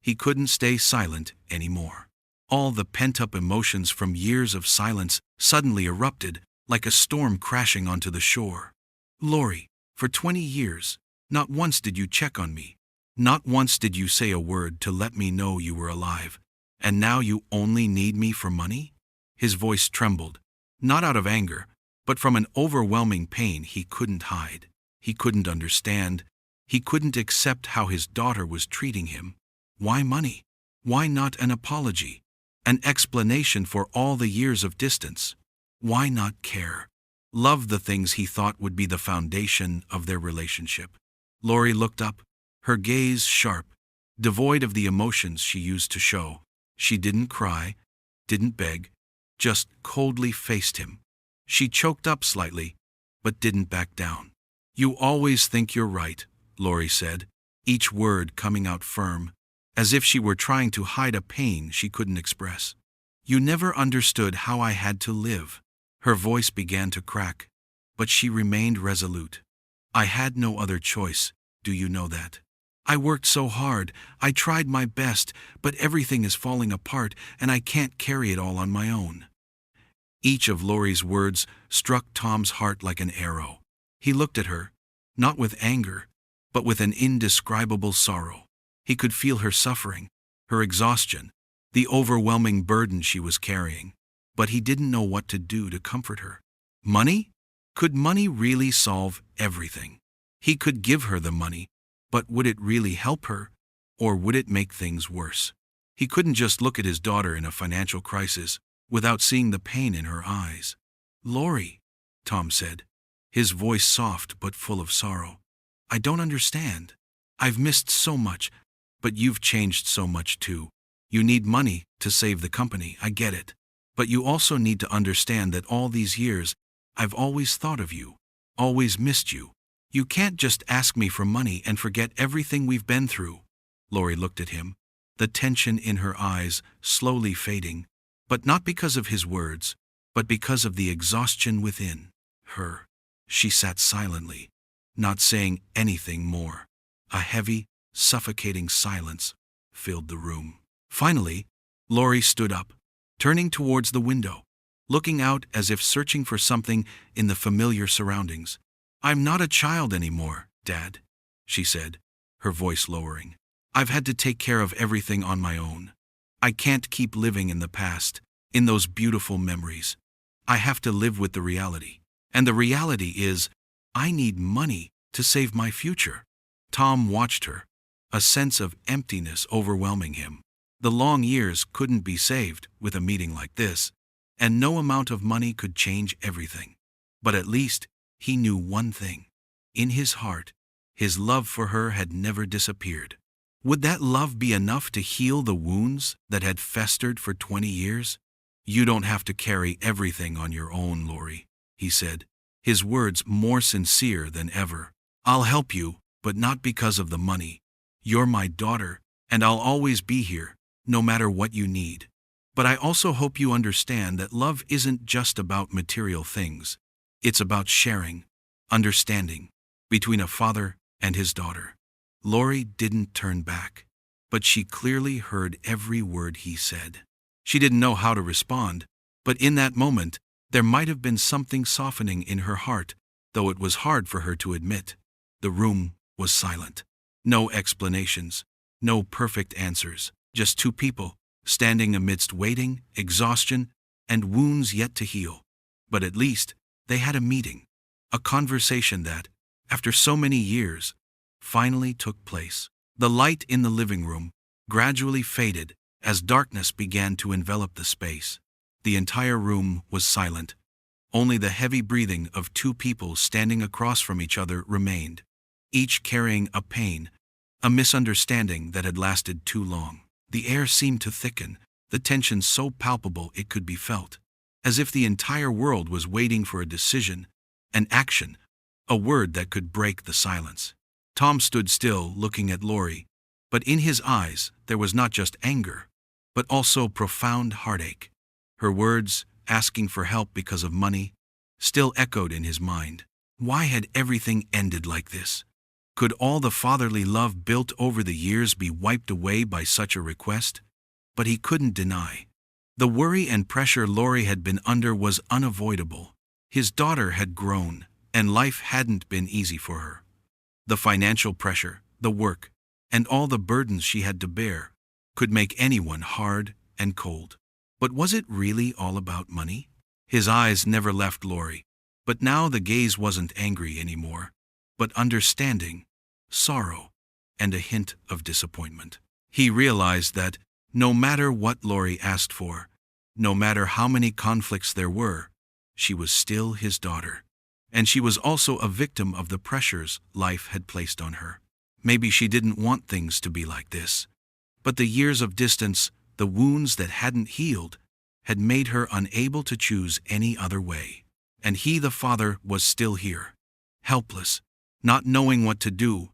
S1: He couldn't stay silent anymore. All the pent-up emotions from years of silence suddenly erupted, like a storm crashing onto the shore. "Lori, for 20 years, not once did you check on me. Not once did you say a word to let me know you were alive. And now you only need me for money?" His voice trembled, not out of anger, but from an overwhelming pain he couldn't hide. He couldn't understand. He couldn't accept how his daughter was treating him. Why money? Why not an apology? An explanation for all the years of distance? Why not care? Love, the things he thought would be the foundation of their relationship. Lori looked up, her gaze sharp, devoid of the emotions she used to show. She didn't cry, didn't beg, just coldly faced him. She choked up slightly, but didn't back down. "You always think you're right," Lori said, each word coming out firm, as if she were trying to hide a pain she couldn't express. "You never understood how I had to live." Her voice began to crack, but she remained resolute. "I had no other choice, do you know that? I worked so hard, I tried my best, but everything is falling apart and I can't carry it all on my own." Each of Lori's words struck Tom's heart like an arrow. He looked at her, not with anger, but with an indescribable sorrow. He could feel her suffering, her exhaustion, the overwhelming burden she was carrying, but he didn't know what to do to comfort her. Money? Could money really solve everything? He could give her the money, but would it really help her, or would it make things worse? He couldn't just look at his daughter in a financial crisis without seeing the pain in her eyes. "Lori," Tom said, his voice soft but full of sorrow. "I don't understand. I've missed so much, but you've changed so much too. You need money to save the company, I get it. But you also need to understand that all these years, I've always thought of you, always missed you. You can't just ask me for money and forget everything we've been through." Lori looked at him, the tension in her eyes slowly fading, but not because of his words, but because of the exhaustion within her. She sat silently, not saying anything more. A heavy, suffocating silence filled the room. Finally, Lori stood up, turning towards the window, looking out as if searching for something in the familiar surroundings. "I'm not a child anymore, Dad," she said, her voice lowering. "I've had to take care of everything on my own. I can't keep living in the past, in those beautiful memories. I have to live with the reality. And the reality is, I need money to save my future." Tom watched her, a sense of emptiness overwhelming him. The long years couldn't be saved with a meeting like this, and no amount of money could change everything. But at least he knew one thing. In his heart, his love for her had never disappeared. Would that love be enough to heal the wounds that had festered for 20 years? "You don't have to carry everything on your own, Lori," he said, his words more sincere than ever. "I'll help you, but not because of the money. You're my daughter, and I'll always be here, no matter what you need. But I also hope you understand that love isn't just about material things. It's about sharing, understanding, between a father and his daughter." Lori didn't turn back, but she clearly heard every word he said. She didn't know how to respond, but in that moment, there might have been something softening in her heart, though it was hard for her to admit. The room was silent. No explanations, no perfect answers, just two people, standing amidst waiting, exhaustion, and wounds yet to heal. But at least, they had a meeting, a conversation that, after so many years, finally took place. The light in the living room gradually faded as darkness began to envelop the space. The entire room was silent. Only the heavy breathing of two people standing across from each other remained, each carrying a pain, a misunderstanding that had lasted too long. The air seemed to thicken, the tension so palpable it could be felt, as if the entire world was waiting for a decision, an action, a word that could break the silence. Tom stood still, looking at Lori, but in his eyes there was not just anger, but also profound heartache. Her words, asking for help because of money, still echoed in his mind. Why had everything ended like this? Could all the fatherly love built over the years be wiped away by such a request? But he couldn't deny. The worry and pressure Lori had been under was unavoidable. His daughter had grown, and life hadn't been easy for her. The financial pressure, the work, and all the burdens she had to bear could make anyone hard and cold. But was it really all about money? His eyes never left Lori, but now the gaze wasn't angry anymore, but understanding, sorrow, and a hint of disappointment. He realized that, no matter what Lori asked for, no matter how many conflicts there were, she was still his daughter. And she was also a victim of the pressures life had placed on her. Maybe she didn't want things to be like this, but the years of distance, the wounds that hadn't healed, had made her unable to choose any other way. And he, the father, was still here, helpless, not knowing what to do,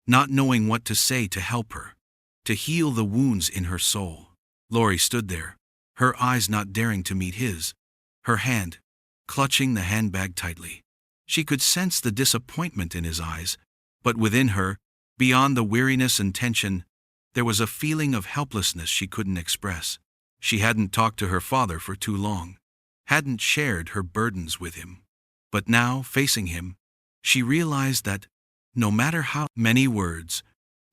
S1: not knowing what to say to help her, to heal the wounds in her soul. Lori stood there, her eyes not daring to meet his, her hand clutching the handbag tightly. She could sense the disappointment in his eyes, but within her, beyond the weariness and tension, there was a feeling of helplessness she couldn't express. She hadn't talked to her father for too long, hadn't shared her burdens with him. But now, facing him, she realized that, no matter how many words,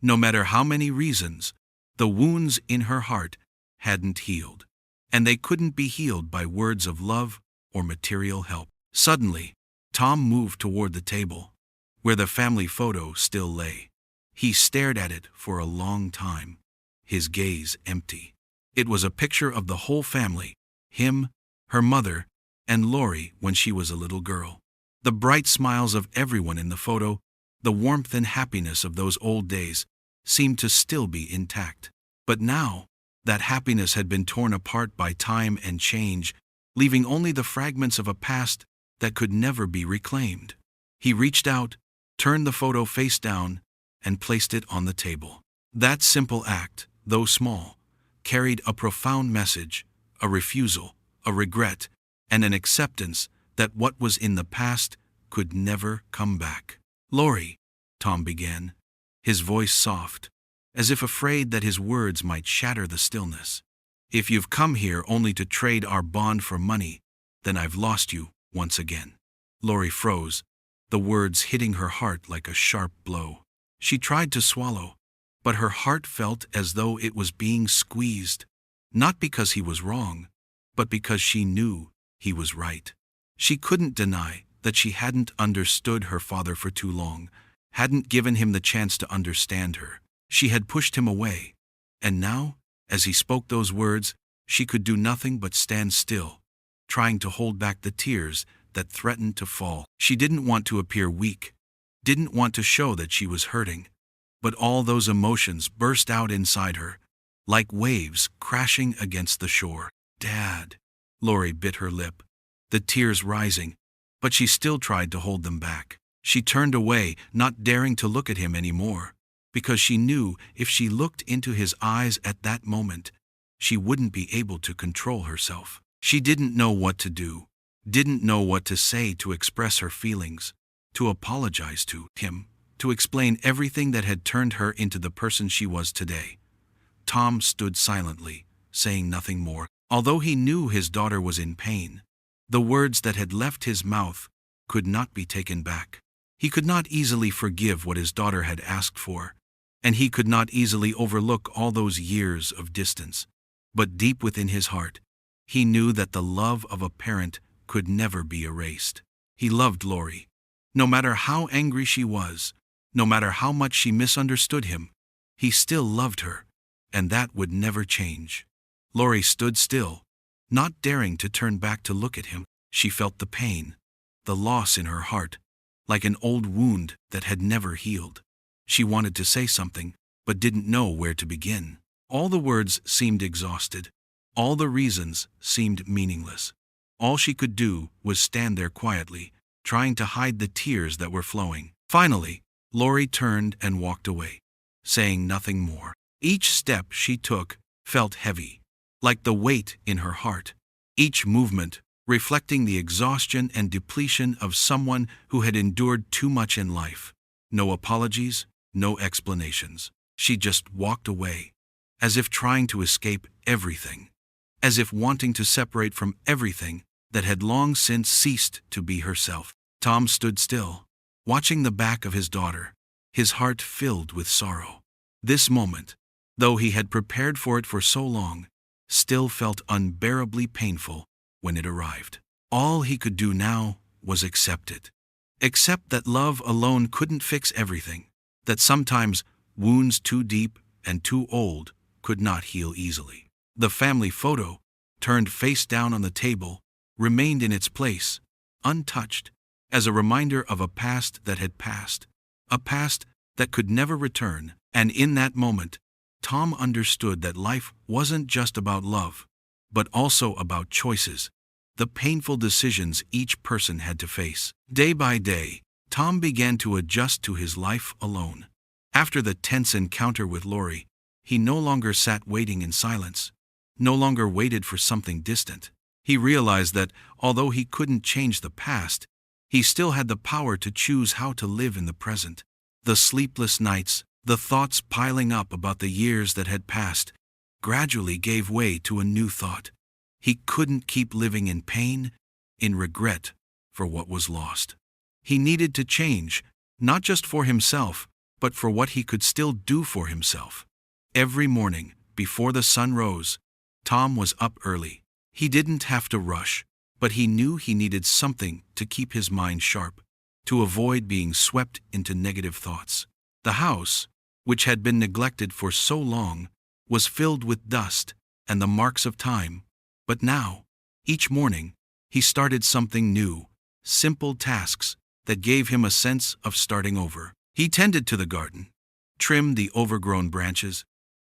S1: no matter how many reasons, the wounds in her heart hadn't healed, and they couldn't be healed by words of love or material help. Suddenly, Tom moved toward the table, where the family photo still lay. He stared at it for a long time, his gaze empty. It was a picture of the whole family, him, her mother, and Lori when she was a little girl. The bright smiles of everyone in the photo, the warmth and happiness of those old days, seemed to still be intact. But now, that happiness had been torn apart by time and change, leaving only the fragments of a past that could never be reclaimed. He reached out, turned the photo face down, and placed it on the table. That simple act, though small, carried a profound message, a refusal, a regret, and an acceptance that what was in the past could never come back. "Lori," Tom began, his voice soft, as if afraid that his words might shatter the stillness. If you've come here only to trade our bond for money, then I've lost you once again." Lori froze, the words hitting her heart like a sharp blow. She tried to swallow, but her heart felt as though it was being squeezed, not because he was wrong, but because she knew he was right. She couldn't deny that she hadn't understood her father for too long, hadn't given him the chance to understand her. She had pushed him away, and now, as he spoke those words, she could do nothing but stand still, trying to hold back the tears that threatened to fall. She didn't want to appear weak, didn't want to show that she was hurting, but all those emotions burst out inside her, like waves crashing against the shore. "Dad." Lori bit her lip, the tears rising, but she still tried to hold them back. She turned away, not daring to look at him anymore, because she knew if she looked into his eyes at that moment, she wouldn't be able to control herself. She didn't know what to do, didn't know what to say to express her feelings, to apologize to him, to explain everything that had turned her into the person she was today. Tom stood silently, saying nothing more. Although he knew his daughter was in pain, the words that had left his mouth could not be taken back. He could not easily forgive what his daughter had asked for, and he could not easily overlook all those years of distance. But deep within his heart, he knew that the love of a parent could never be erased. He loved Lori. No matter how angry she was, no matter how much she misunderstood him, he still loved her, and that would never change. Lori stood still, not daring to turn back to look at him. She felt the pain, the loss in her heart, like an old wound that had never healed. She wanted to say something, but didn't know where to begin. All the words seemed exhausted. All the reasons seemed meaningless. All she could do was stand there quietly, trying to hide the tears that were flowing. Finally, Lori turned and walked away, saying nothing more. Each step she took felt heavy, like the weight in her heart. Each movement reflecting the exhaustion and depletion of someone who had endured too much in life. No apologies, no explanations. She just walked away, as if trying to escape everything, as if wanting to separate from everything that had long since ceased to be herself. Tom stood still, watching the back of his daughter, his heart filled with sorrow. This moment, though he had prepared for it for so long, still felt unbearably painful when it arrived. All he could do now was accept it. Accept that love alone couldn't fix everything, that sometimes wounds too deep and too old could not heal easily. The family photo, turned face down on the table, remained in its place, untouched, as a reminder of a past that had passed, a past that could never return. And in that moment, Tom understood that life wasn't just about love, but also about choices, the painful decisions each person had to face. Day by day, Tom began to adjust to his life alone. After the tense encounter with Lori, he no longer sat waiting in silence, no longer waited for something distant. He realized that, although he couldn't change the past, he still had the power to choose how to live in the present. The sleepless nights, the thoughts piling up about the years that had passed, gradually gave way to a new thought. He couldn't keep living in pain, in regret for what was lost. He needed to change, not just for himself, but for what he could still do for himself. Every morning, before the sun rose, Tom was up early. He didn't have to rush, but he knew he needed something to keep his mind sharp, to avoid being swept into negative thoughts. The house, which had been neglected for so long, was filled with dust and the marks of time. But now, each morning, he started something new, simple tasks that gave him a sense of starting over. He tended to the garden, trimmed the overgrown branches,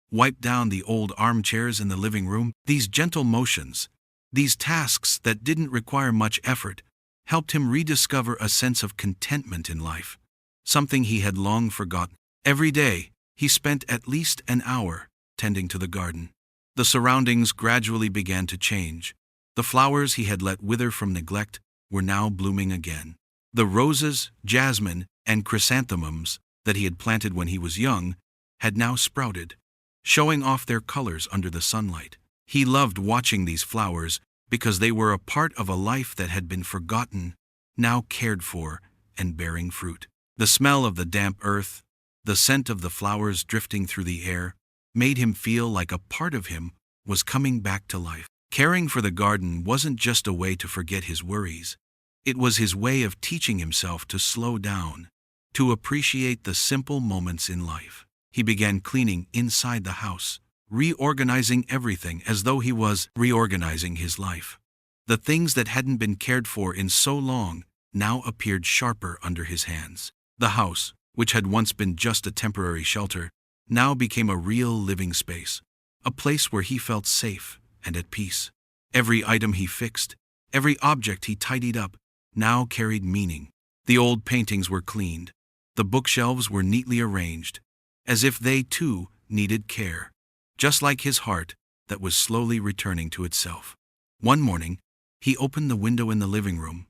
S1: wiped down the old armchairs in the living room. These gentle motions, these tasks that didn't require much effort, helped him rediscover a sense of contentment in life, something he had long forgotten. Every day, he spent at least an hour tending to the garden. The surroundings gradually began to change. The flowers he had let wither from neglect were now blooming again. The roses, jasmine, and chrysanthemums that he had planted when he was young had now sprouted, showing off their colors under the sunlight. He loved watching these flowers because they were a part of a life that had been forgotten, now cared for, and bearing fruit. The smell of the damp earth, the scent of the flowers drifting through the air, made him feel like a part of him was coming back to life. Caring for the garden wasn't just a way to forget his worries. It was his way of teaching himself to slow down, to appreciate the simple moments in life. He began cleaning inside the house, reorganizing everything as though he was reorganizing his life. The things that hadn't been cared for in so long now appeared sharper under his hands. The house, which had once been just a temporary shelter, now became a real living space, a place where he felt safe and at peace. Every item he fixed, every object he tidied up, now carried meaning. The old paintings were cleaned. The bookshelves were neatly arranged, as if they too needed care, just like his heart that was slowly returning to itself. One morning, he opened the window in the living room,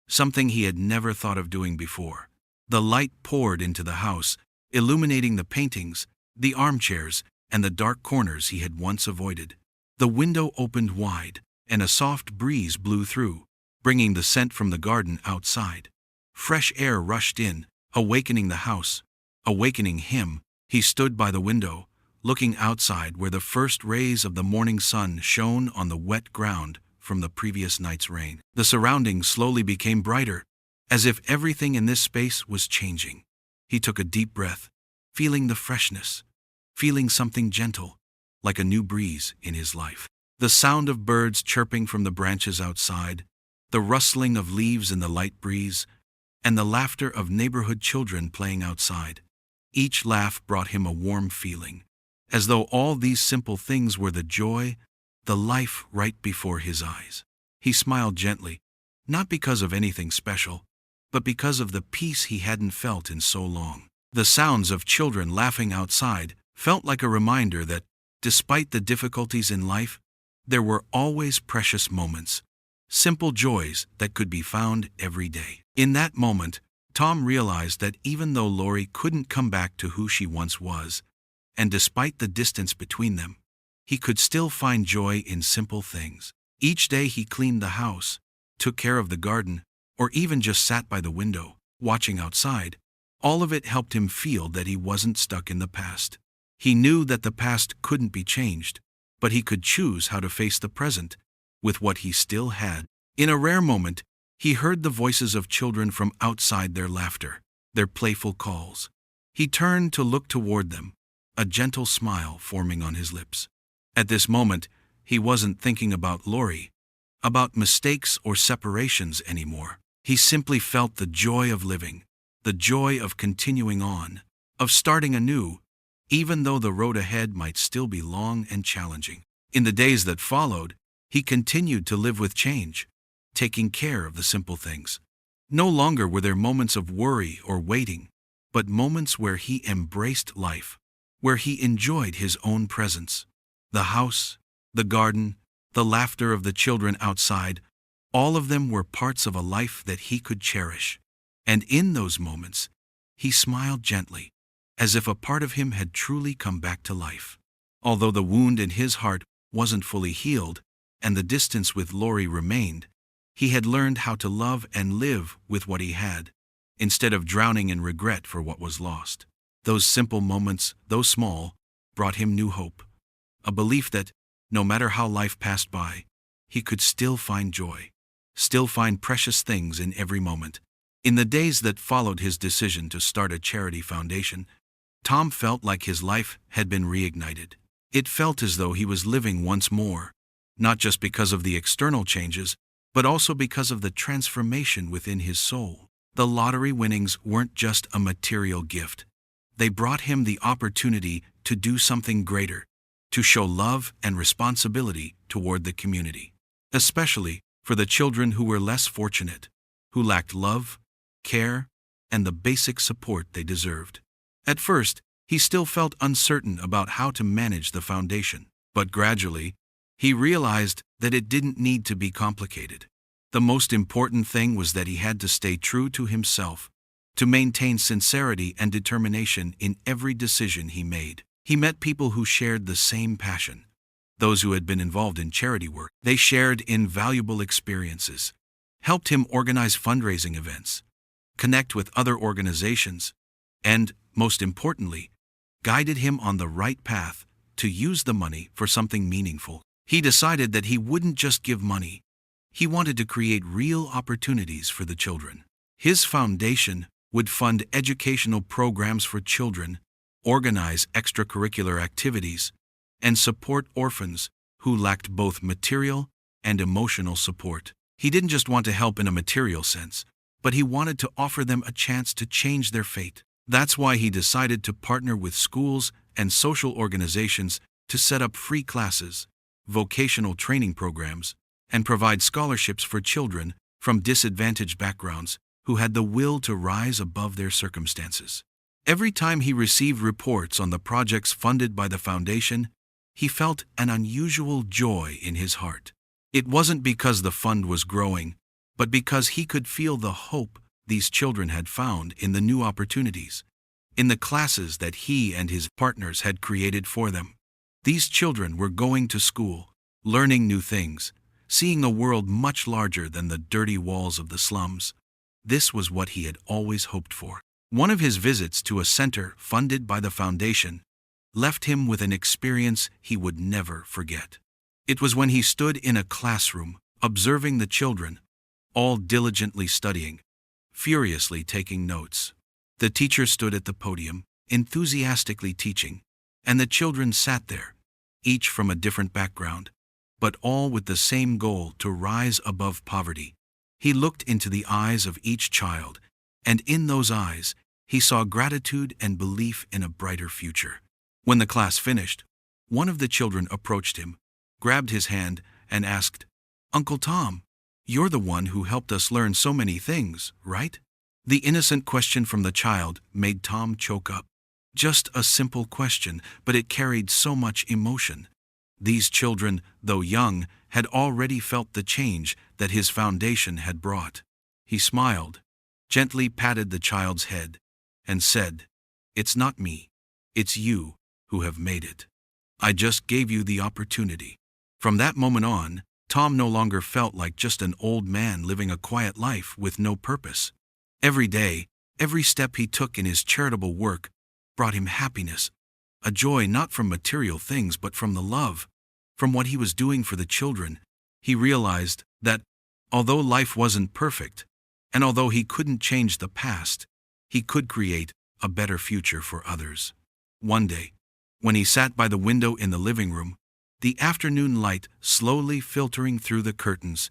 S1: something he had never thought of doing before. The light poured into the house, illuminating the paintings, the armchairs, and the dark corners he had once avoided. The window opened wide, and a soft breeze blew through, bringing the scent from the garden outside. Fresh air rushed in, awakening the house, awakening him. He stood by the window, looking outside where the first rays of the morning sun shone on the wet ground from the previous night's rain. The surroundings slowly became brighter, as if everything in this space was changing. He took a deep breath, feeling the freshness, feeling something gentle, like a new breeze in his life. The sound of birds chirping from the branches outside, the rustling of leaves in the light breeze, and the laughter of neighborhood children playing outside. Each laugh brought him a warm feeling, as though all these simple things were the joy, the life right before his eyes. He smiled gently, not because of anything special, but because of the peace he hadn't felt in so long. The sounds of children laughing outside felt like a reminder that, despite the difficulties in life, there were always precious moments, simple joys that could be found every day. In that moment, Tom realized that even though Lori couldn't come back to who she once was, and despite the distance between them, he could still find joy in simple things. Each day he cleaned the house, took care of the garden, or even just sat by the window, watching outside. All of it helped him feel that he wasn't stuck in the past. He knew that the past couldn't be changed, but he could choose how to face the present with what he still had. In a rare moment, he heard the voices of children from outside, their laughter, their playful calls. He turned to look toward them, a gentle smile forming on his lips. At this moment, he wasn't thinking about Lori, about mistakes or separations anymore. He simply felt the joy of living, the joy of continuing on, of starting anew, even though the road ahead might still be long and challenging. In the days that followed, he continued to live with change, taking care of the simple things. No longer were there moments of worry or waiting, but moments where he embraced life, where he enjoyed his own presence. The house, the garden, the laughter of the children outside, all of them were parts of a life that he could cherish. And in those moments, he smiled gently, as if a part of him had truly come back to life. Although the wound in his heart wasn't fully healed, and the distance with Lori remained, he had learned how to love and live with what he had, instead of drowning in regret for what was lost. Those simple moments, though small, brought him new hope, a belief that, no matter how life passed by, he could still find joy, still find precious things in every moment. In the days that followed his decision to start a charity foundation, Tom felt like his life had been reignited. It felt as though he was living once more, not just because of the external changes, but also because of the transformation within his soul. The lottery winnings weren't just a material gift. They brought him the opportunity to do something greater, to show love and responsibility toward the community, especially for the children who were less fortunate, who lacked love, care, and the basic support they deserved. At first, he still felt uncertain about how to manage the foundation, but gradually, he realized that it didn't need to be complicated. The most important thing was that he had to stay true to himself, to maintain sincerity and determination in every decision he made. He met people who shared the same passion, those who had been involved in charity work. They shared invaluable experiences, helped him organize fundraising events, connect with other organizations, and, most importantly, guided him on the right path to use the money for something meaningful. He decided that he wouldn't just give money. He wanted to create real opportunities for the children. His foundation would fund educational programs for children, organize extracurricular activities, and support orphans who lacked both material and emotional support. He didn't just want to help in a material sense, but he wanted to offer them a chance to change their fate. That's why he decided to partner with schools and social organizations to set up free classes, vocational training programs, and provide scholarships for children from disadvantaged backgrounds who had the will to rise above their circumstances. Every time he received reports on the projects funded by the foundation, he felt an unusual joy in his heart. It wasn't because the fund was growing, but because he could feel the hope these children had found in the new opportunities, in the classes that he and his partners had created for them. These children were going to school, learning new things, seeing a world much larger than the dirty walls of the slums. This was what he had always hoped for. One of his visits to a center funded by the foundation left him with an experience he would never forget. It was when he stood in a classroom, observing the children, all diligently studying, furiously taking notes. The teacher stood at the podium, enthusiastically teaching, and the children sat there, each from a different background, but all with the same goal to rise above poverty. He looked into the eyes of each child, and in those eyes, he saw gratitude and belief in a brighter future. When the class finished, one of the children approached him, grabbed his hand, and asked, "Uncle Tom, you're the one who helped us learn so many things, right?" The innocent question from the child made Tom choke up. Just a simple question, but it carried so much emotion. These children, though young, had already felt the change that his foundation had brought. He smiled, gently patted the child's head, and said, "It's not me, it's you who have made it. I just gave you the opportunity." From that moment on, Tom no longer felt like just an old man living a quiet life with no purpose. Every day, every step he took in his charitable work brought him happiness, a joy not from material things but from the love, from what he was doing for the children. He realized that, although life wasn't perfect, and although he couldn't change the past, he could create a better future for others. One day, when he sat by the window in the living room, the afternoon light slowly filtering through the curtains,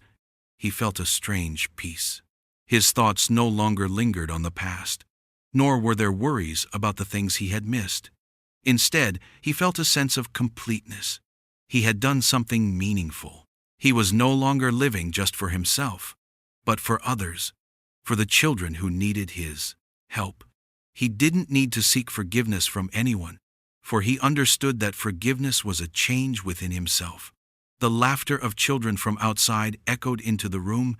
S1: he felt a strange peace. His thoughts no longer lingered on the past, nor were there worries about the things he had missed. Instead, he felt a sense of completeness. He had done something meaningful. He was no longer living just for himself, but for others, for the children who needed his help. He didn't need to seek forgiveness from anyone, for he understood that forgiveness was a change within himself. The laughter of children from outside echoed into the room,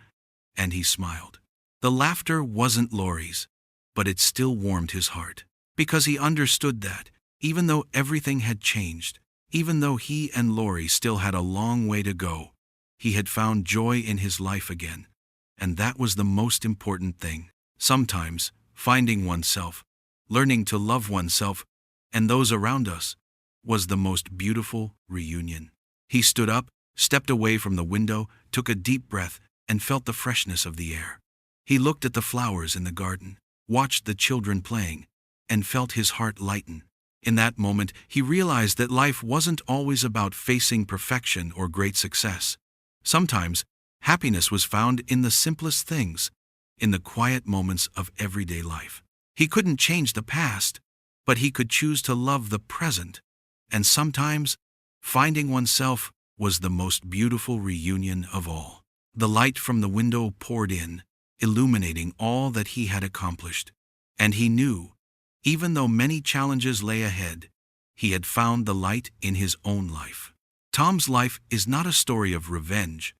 S1: and he smiled. The laughter wasn't Laurie's, but it still warmed his heart, because he understood that, even though everything had changed, even though he and Laurie still had a long way to go, he had found joy in his life again, and that was the most important thing. Sometimes, finding oneself, learning to love oneself and those around us, was the most beautiful reunion. He stood up, stepped away from the window, took a deep breath, and felt the freshness of the air. He looked at the flowers in the garden, watched the children playing, and felt his heart lighten. In that moment, he realized that life wasn't always about facing perfection or great success. Sometimes, happiness was found in the simplest things, in the quiet moments of everyday life. He couldn't change the past, but he could choose to love the present. And sometimes, finding oneself was the most beautiful reunion of all. The light from the window poured in, illuminating all that he had accomplished. And he knew, even though many challenges lay ahead, he had found the light in his own life. Tom's life is not a story of revenge,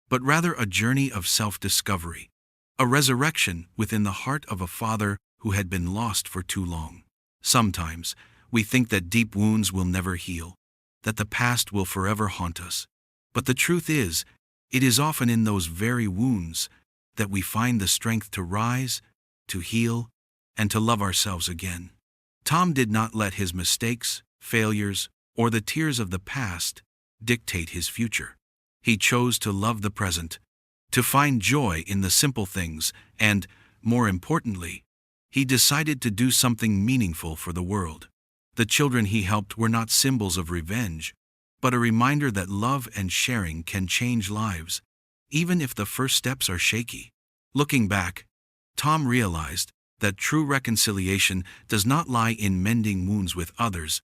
S1: but rather a journey of self-discovery, a resurrection within the heart of a father who had been lost for too long. Sometimes, we think that deep wounds will never heal, that the past will forever haunt us. But the truth is, it is often in those very wounds that we find the strength to rise, to heal, and to love ourselves again. Tom did not let his mistakes, failures, or the tears of the past dictate his future. He chose to love the present, to find joy in the simple things, and, more importantly, he decided to do something meaningful for the world. The children he helped were not symbols of revenge, but a reminder that love and sharing can change lives, even if the first steps are shaky. Looking back, Tom realized that true reconciliation does not lie in mending wounds with others,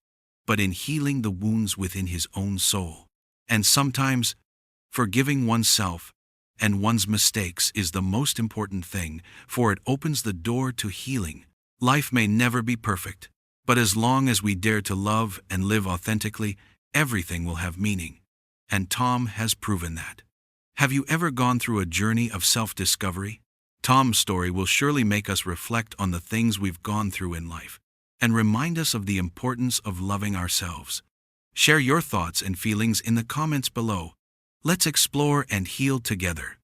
S1: but in healing the wounds within his own soul. And sometimes, forgiving oneself and one's mistakes is the most important thing, for it opens the door to healing. Life may never be perfect, but as long as we dare to love and live authentically, everything will have meaning. And Tom has proven that. Have you ever gone through a journey of self-discovery? Tom's story will surely make us reflect on the things we've gone through in life and remind us of the importance of loving ourselves. Share your thoughts and feelings in the comments below. Let's explore and heal together.